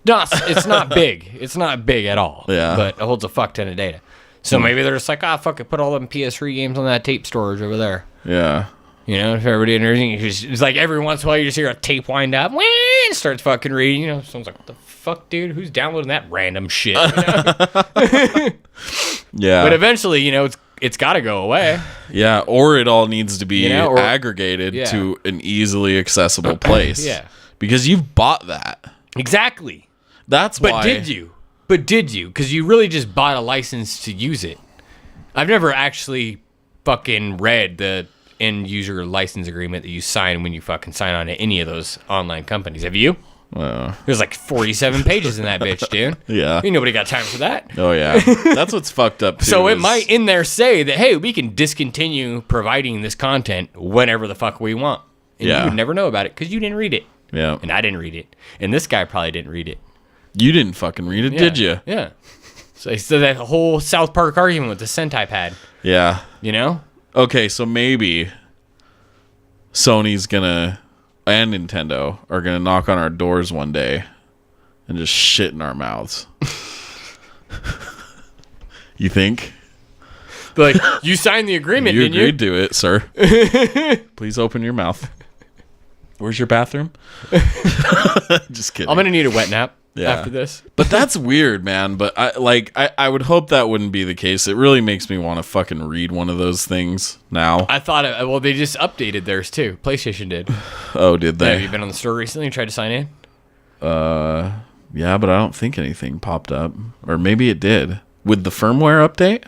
not big. It's not big at all. Yeah. But it holds a fuck ton of data. So maybe they're just like, fuck it, put all them PS3 games on that tape storage over there. Yeah. You know, if everybody and everything, it's like every once in a while you just hear a tape wind up, and starts fucking reading. You know, someone's like, what the fuck, dude? Who's downloading that random shit? You know? Yeah. But eventually, you know, it's got to go away. Yeah, or it all needs to be aggregated to an easily accessible place. Yeah. Because you've bought that. Exactly. That's why. But did you? Because you really just bought a license to use it. I've never actually fucking read the end user license agreement that you sign when you fucking sign on to any of those online companies. Have you? There's like 47 pages in that bitch, dude. Yeah. Ain't nobody got time for that. Oh, yeah. That's what's fucked up, too. So it might in there say that, hey, we can discontinue providing this content whenever the fuck we want. And you would never know about it because you didn't read it. Yeah. And I didn't read it. And this guy probably didn't read it. You didn't fucking read it, did you? Yeah. So that whole South Park argument with the Sentai pad. Yeah. You know? Okay, so maybe Sony's gonna... and Nintendo are going to knock on our doors one day and just shit in our mouths. You think? Like, you signed the agreement, didn't you? You agreed to it, sir. Please open your mouth. Where's your bathroom? Just kidding. I'm going to need a wet nap. after this. But that's weird, man. But I would hope that wouldn't be the case. It really makes me want to fucking read one of those things now. I thought, well, they just updated theirs too. PlayStation did. Oh, did they? Yeah, have you been on the store recently and tried to sign in? Yeah, but I don't think anything popped up. Or maybe it did. With the firmware update?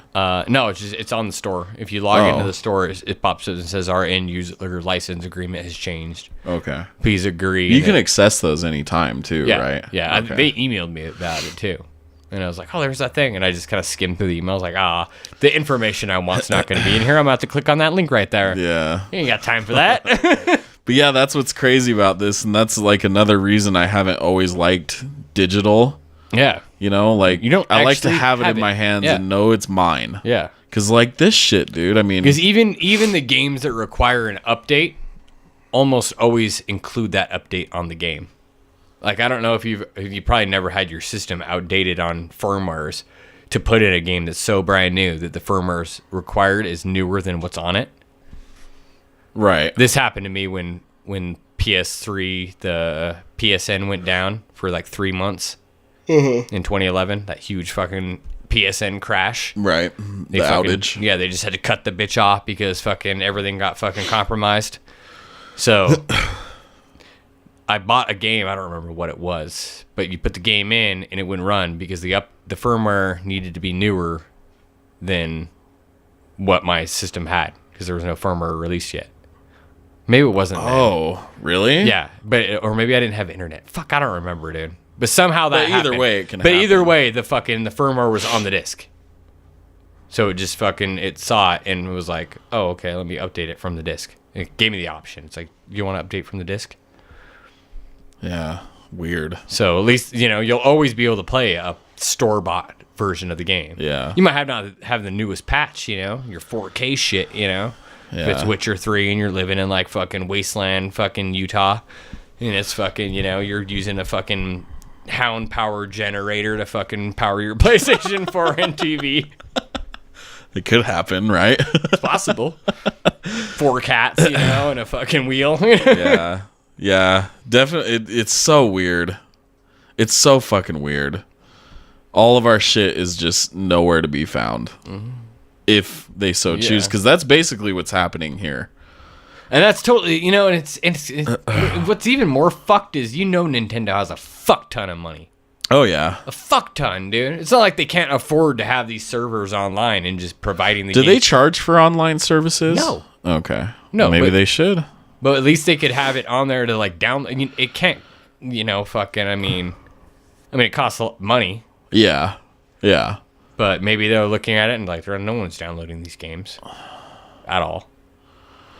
No, it's on the store. If you log into the store, it pops up and says our end user license agreement has changed. Okay. Please agree. You can access those anytime too, right? Yeah. Okay. They emailed me about it too. And I was like, oh, there's that thing. And I just kind of skimmed through the email. I was like, the information I want's not going to be in here. I'm going to have to click on that link right there. Yeah. You ain't got time for that. But yeah, that's what's crazy about this. And that's like another reason I haven't always liked digital. Yeah. You know, like, you don't I like to have it in my hands and know it's mine. Yeah. Because, like, this shit, dude, I mean... Because even the games that require an update almost always include that update on the game. Like, I don't know if you probably never had your system outdated on firmwares to put in a game that's so brand new that the firmware's required is newer than what's on it. Right. This happened to me when PS3, the PSN went down for like 3 months. Mm-hmm. In 2011, that huge fucking PSN crash. Right. The outage. Yeah, they just had to cut the bitch off because fucking everything got fucking compromised. So I bought a game, I don't remember what it was, but you put the game in and it wouldn't run because the firmware needed to be newer than what my system had because there was no firmware released yet. Maybe it wasn't. Oh, really? Yeah, or maybe I didn't have internet. Fuck, I don't remember, dude. But somehow that happened. Either way, it can happen. But either way, the firmware was on the disc. So it just it saw it and was like, oh, okay, let me update it from the disc. It gave me the option. It's like, you want to update from the disc? Yeah, weird. So at least, you'll always be able to play a store-bought version of the game. Yeah. You might not have the newest patch, your 4K shit, If it's Witcher 3 and you're living in like fucking wasteland fucking Utah and it's fucking, you're using a fucking hound power generator to fucking power your PlayStation 4 and TV. It could happen, right? It's possible. 4 cats, and a fucking wheel. Yeah, definitely. It's so weird. It's so fucking weird. All of our shit is just nowhere to be found. Mm-hmm. If they so choose, because that's basically what's happening here. And that's totally, and it's what's even more fucked is, Nintendo has a fuck ton of money. Oh, yeah. A fuck ton, dude. It's not like they can't afford to have these servers online and just providing the Do they charge for online services? No. Okay. No. Maybe they should. But at least they could have it on there to, like, download. It can't, it costs a lot of money. Yeah. Yeah. But maybe they're looking at it and, like, no one's downloading these games at all.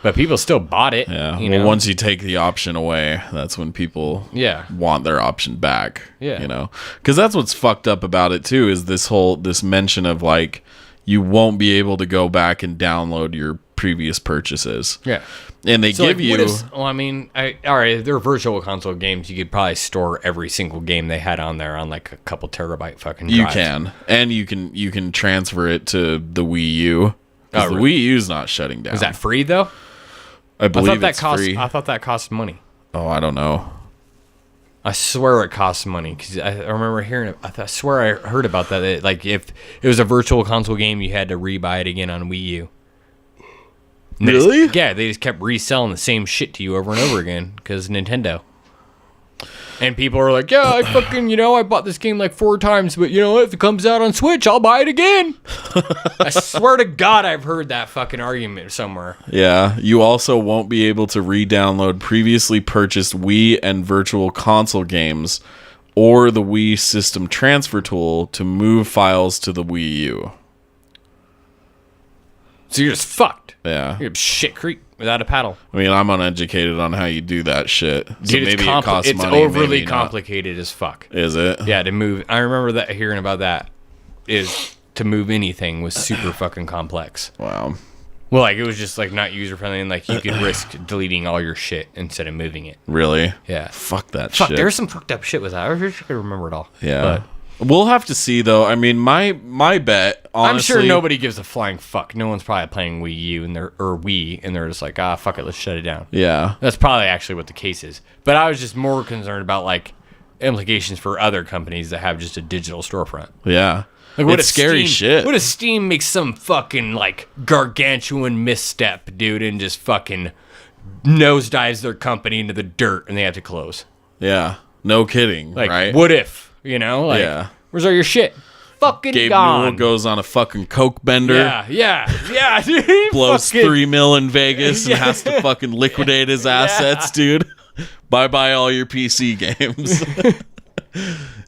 But people still bought it. Yeah. Well, once you take the option away, that's when people want their option back. Yeah. Because that's what's fucked up about it, too, is this mention of, like, you won't be able to go back and download your previous purchases. Yeah. And they give you... all right, if they're virtual console games, you could probably store every single game they had on there on, like, a couple terabyte fucking drives. You can. And you can transfer it to the Wii U. Because the Wii U's not shutting down. Is that free, though? I believe it's free. I thought that cost money. Oh, I don't know. I swear it costs money because I remember hearing it. I swear I heard about that. Like if it was a virtual console game, you had to rebuy it again on Wii U. Really? They just kept reselling the same shit to you over and over again because Nintendo. And people are like, yeah, I fucking, I bought this game like 4 times, but if it comes out on Switch, I'll buy it again. I swear to God, I've heard that fucking argument somewhere. Yeah, you also won't be able to re-download previously purchased Wii and Virtual Console games or the Wii System Transfer Tool to move files to the Wii U. So you're just fucked. Yeah. You're shit creek without a paddle. I mean, I'm uneducated on how you do that shit. So dude, maybe it costs money. It's overly complicated as fuck. Is it? Yeah, to move. I remember hearing about that. Is to move anything was super fucking complex. Wow. Well, like it was just like not user friendly, and like you could risk deleting all your shit instead of moving it. Really? Yeah. Fuck that shit. There's some fucked up shit with that. I wish I could remember it all. Yeah. But we'll have to see, though. I mean, my bet, honestly... I'm sure nobody gives a flying fuck. No one's probably playing Wii U or Wii, and they're just like, fuck it, let's shut it down. Yeah. That's probably actually what the case is. But I was just more concerned about, like, implications for other companies that have just a digital storefront. Yeah. Like, what it's scary shit. What if Steam makes some fucking, like, gargantuan misstep, dude, and just fucking nosedives their company into the dirt and they have to close? Yeah. No kidding, like, right? What if, you know? Like, yeah. Where's all your shit? Fucking Gabe gone. Newell goes on a fucking coke bender. Yeah, dude. Blows $3 million in Vegas and has to fucking liquidate his assets, dude. Bye all your PC games.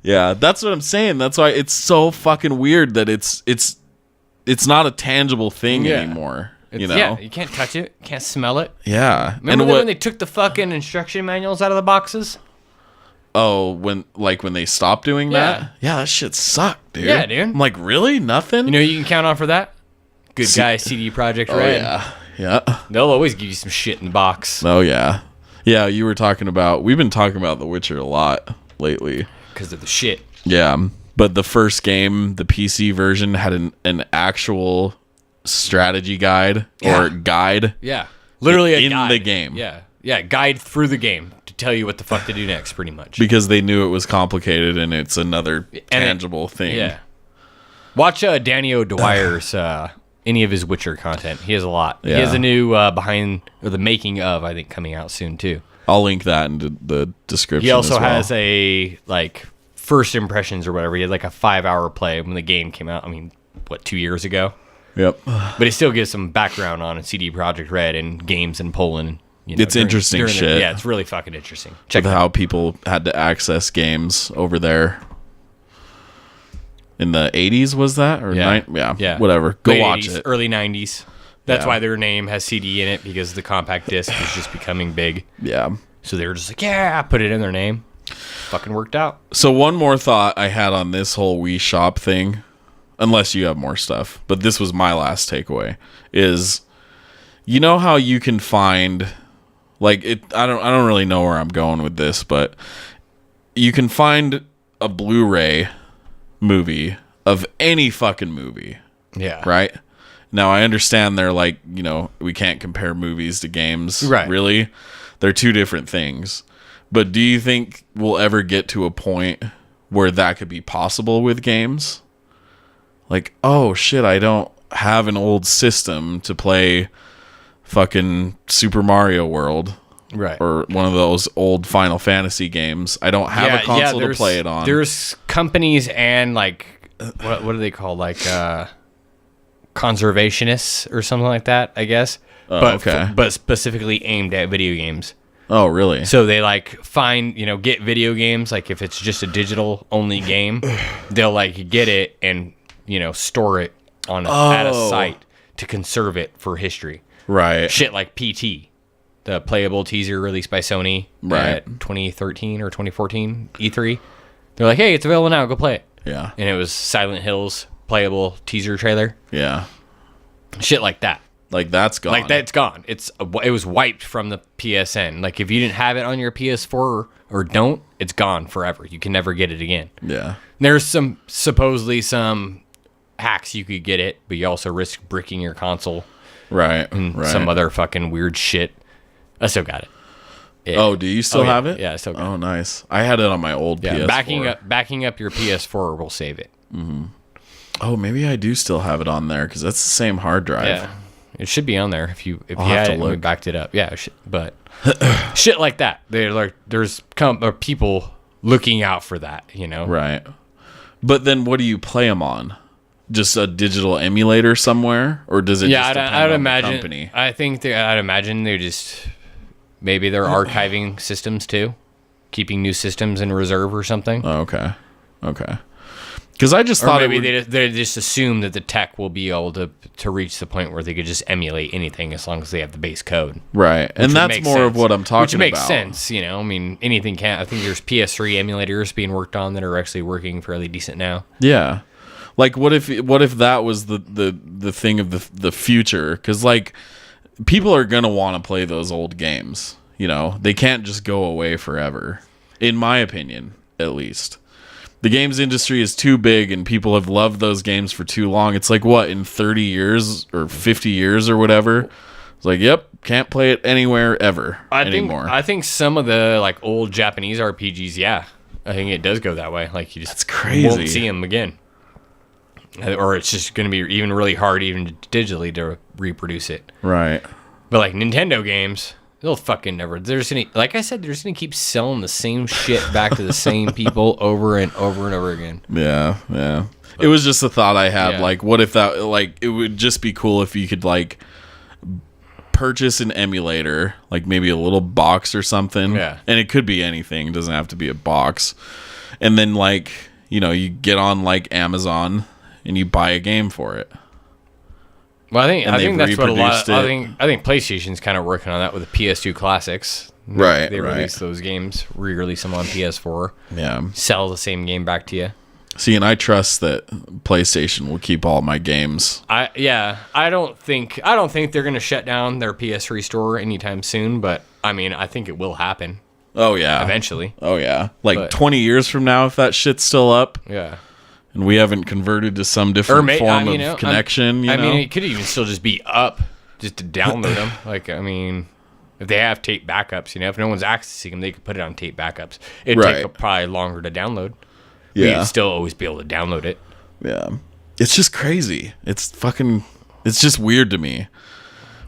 Yeah, that's what I'm saying. That's why it's so fucking weird that it's not a tangible thing anymore. You know? Yeah, you can't touch it, can't smell it. Yeah. Remember when they took the fucking instruction manuals out of the boxes? Oh, when they stopped doing that? Yeah, that shit sucked, dude. Yeah, dude. I'm like, really? Nothing? You know you can count on for that? Good guy, CD Projekt Red. Yeah. They'll always give you some shit in the box. Oh, yeah. Yeah, we've been talking about The Witcher a lot lately. Because of the shit. Yeah, but the first game, the PC version, had an actual strategy guide or guide. Yeah. Literally a guide. In the game. Yeah, guide through the game to tell you what the fuck to do next, pretty much. Because they knew it was complicated and it's another tangible thing. Yeah. Watch Danny O'Dwyer's any of his Witcher content. He has a lot. Yeah. He has a new the making of, I think, coming out soon too. I'll link that in the description. He also as well. has a first impressions or whatever. He had like a 5-hour play when the game came out. I mean, 2 years ago? Yep. But he still gives some background on CD Projekt Red and games in Poland. You know, it's interesting shit. Yeah, it's really fucking interesting. Check how people had to access games over there. In the 80s, was that? Or yeah. Whatever. Go Late watch 80s, it. Early 90s. That's why their name has CD in it, because the compact disc is just becoming big. Yeah. So they were just like, put it in their name. Fucking worked out. So one more thought I had on this whole Wii Shop thing, unless you have more stuff, but this was my last takeaway, is you know how you can find I don't really know where I'm going with this, but you can find a Blu-ray movie of any fucking movie. Yeah. Right? Now I understand they're like, we can't compare movies to games. Right. Really? They're two different things. But do you think we'll ever get to a point where that could be possible with games? Like, oh shit, I don't have an old system to play fucking Super Mario World. Right. Or one of those old Final Fantasy games. I don't have a console to play it on. There's companies and what do they call, conservationists or something like that, I guess. But specifically aimed at video games. Oh, really? So they find, get video games, if it's just a digital only game, they'll get it and, store it at a site to conserve it for history. Right. Shit like PT, the playable teaser released by Sony at 2013 or 2014 E3. They're like, hey, it's available now, go play it. Yeah. And it was Silent Hill's playable teaser trailer. Yeah. Shit like that. That's gone. That's gone. It was wiped from the PSN. If you didn't have it on your PS4 or don't, it's gone forever. You can never get it again. Yeah. There's supposedly some hacks you could get it, but you also risk bricking your console. Right. And some other fucking weird shit. I still got it. Yeah. Oh, do you still have it? Yeah, I still got it. Oh, nice. I had it on my old PS4. Backing up your PS4 will save it. Mm-hmm. Oh, maybe I do still have it on there because that's the same hard drive. Yeah. It should be on there if you had it and we backed it up. Yeah, but shit like that. There's people looking out for that, Right. But then what do you play them on? Just a digital emulator somewhere, or does it? Yeah, I'd imagine. The company? I'd imagine they're just maybe they're archiving systems too, keeping new systems in reserve or something. Oh, okay. Because I just thought maybe they just assume that the tech will be able to reach the point where they could just emulate anything as long as they have the base code. Right, and that's more of what I'm talking about. Which makes sense, I mean, anything can. I think there's PS3 emulators being worked on that are actually working fairly decent now. Yeah, what if that was the thing of the future? Because people are gonna want to play those old games. They can't just go away forever, in my opinion, at least. The games industry is too big and people have loved those games for too long. It's in 30 years or 50 years or whatever. It's yep, can't play it anywhere ever anymore. I think some of the old Japanese RPGs, I think it does go that way. Like, you just That's crazy. won't see them again. Or it's just going to be even really hard, even digitally, to reproduce it. Right. But, like, Nintendo games, they'll fucking never... They're just gonna, like I said, they're just going to keep selling the same shit back to the same people over and over and over again. Yeah, yeah. But it was just a thought I had. Yeah. Like, what if that... Like, it would just be cool if you could, like, purchase an emulator, like maybe a little box or something. Yeah. And it could be anything. It doesn't have to be a box. And then, like, you know, you get on, like, Amazon... and you buy a game for it. Well, I think that's what a lot. I think PlayStation's kind of working on that with the PS2 classics. Right. They release those games, re-release them on PS4. Yeah. Sell the same game back to you. See, and I trust that PlayStation will keep all my games. I don't think they're gonna shut down their PS3 store anytime soon. But I mean, I think it will happen. Oh yeah. Eventually. Oh yeah. Like 20 years from now, if that shit's still up. Yeah. And we haven't converted to some different form of connection. I mean, it could even still just be up, just to download them. Like, I mean, if they have tape backups, you know, if no one's accessing them, they could put it on tape backups. It'd take probably longer to download. Yeah, you'd still always be able to download it. Yeah, it's just crazy. It's just weird to me.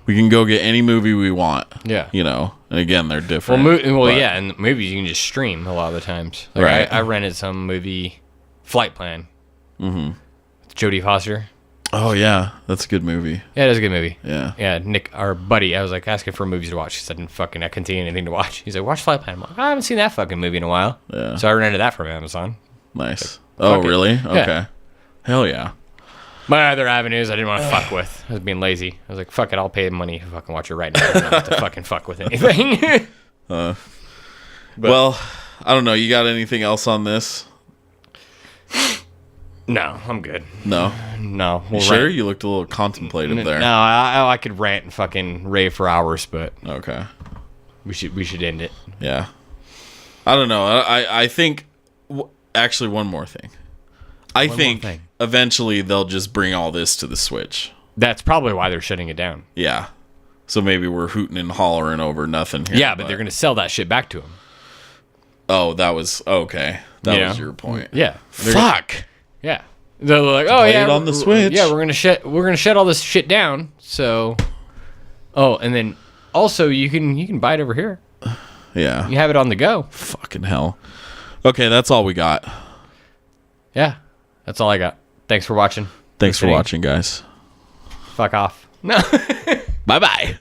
We can go get any movie we want. Yeah, you know. And again, they're different. Yeah, and movies you can just stream a lot of the times. Like, right. I rented some movie, Flight Plan. Mm-hmm. Jodie Foster. Oh yeah, that's a good movie. Yeah, it is a good movie. Yeah. Yeah, Nick, our buddy, I was like asking for movies to watch. He said, I couldn't see anything to watch. He's like, watch Flight Plan. I'm like, I haven't seen that fucking movie in a while. Yeah. So I rented that from Amazon. Nice. Like, oh really? Okay. Yeah. Hell yeah. My other avenues I didn't want to fuck with. I was being lazy. I was like, fuck it, I'll pay money to fucking watch it right now. I don't have to fucking fuck with anything. Well, I don't know. You got anything else on this? No, I'm good. No? No. We'll sure? You looked a little contemplative there. No, I could rant and fucking rave for hours, but... Okay. We should end it. Yeah. I don't know. I think... Actually, one more thing. I think eventually they'll just bring all this to the Switch. That's probably why they're shutting it down. Yeah. So maybe we're hooting and hollering over nothing here. Yeah, but they're going to sell that shit back to them. Oh, that was... Okay. That was your point. Yeah. Fuck! Yeah, they're like, oh yeah, on the Switch. Yeah, we're gonna shut all this shit down. So, and then also you can buy it over here. Yeah, you have it on the go. Fucking hell. Okay, that's all we got. Yeah, that's all I got. Thanks for watching. Thanks for watching, guys. Fuck off. No. Bye bye.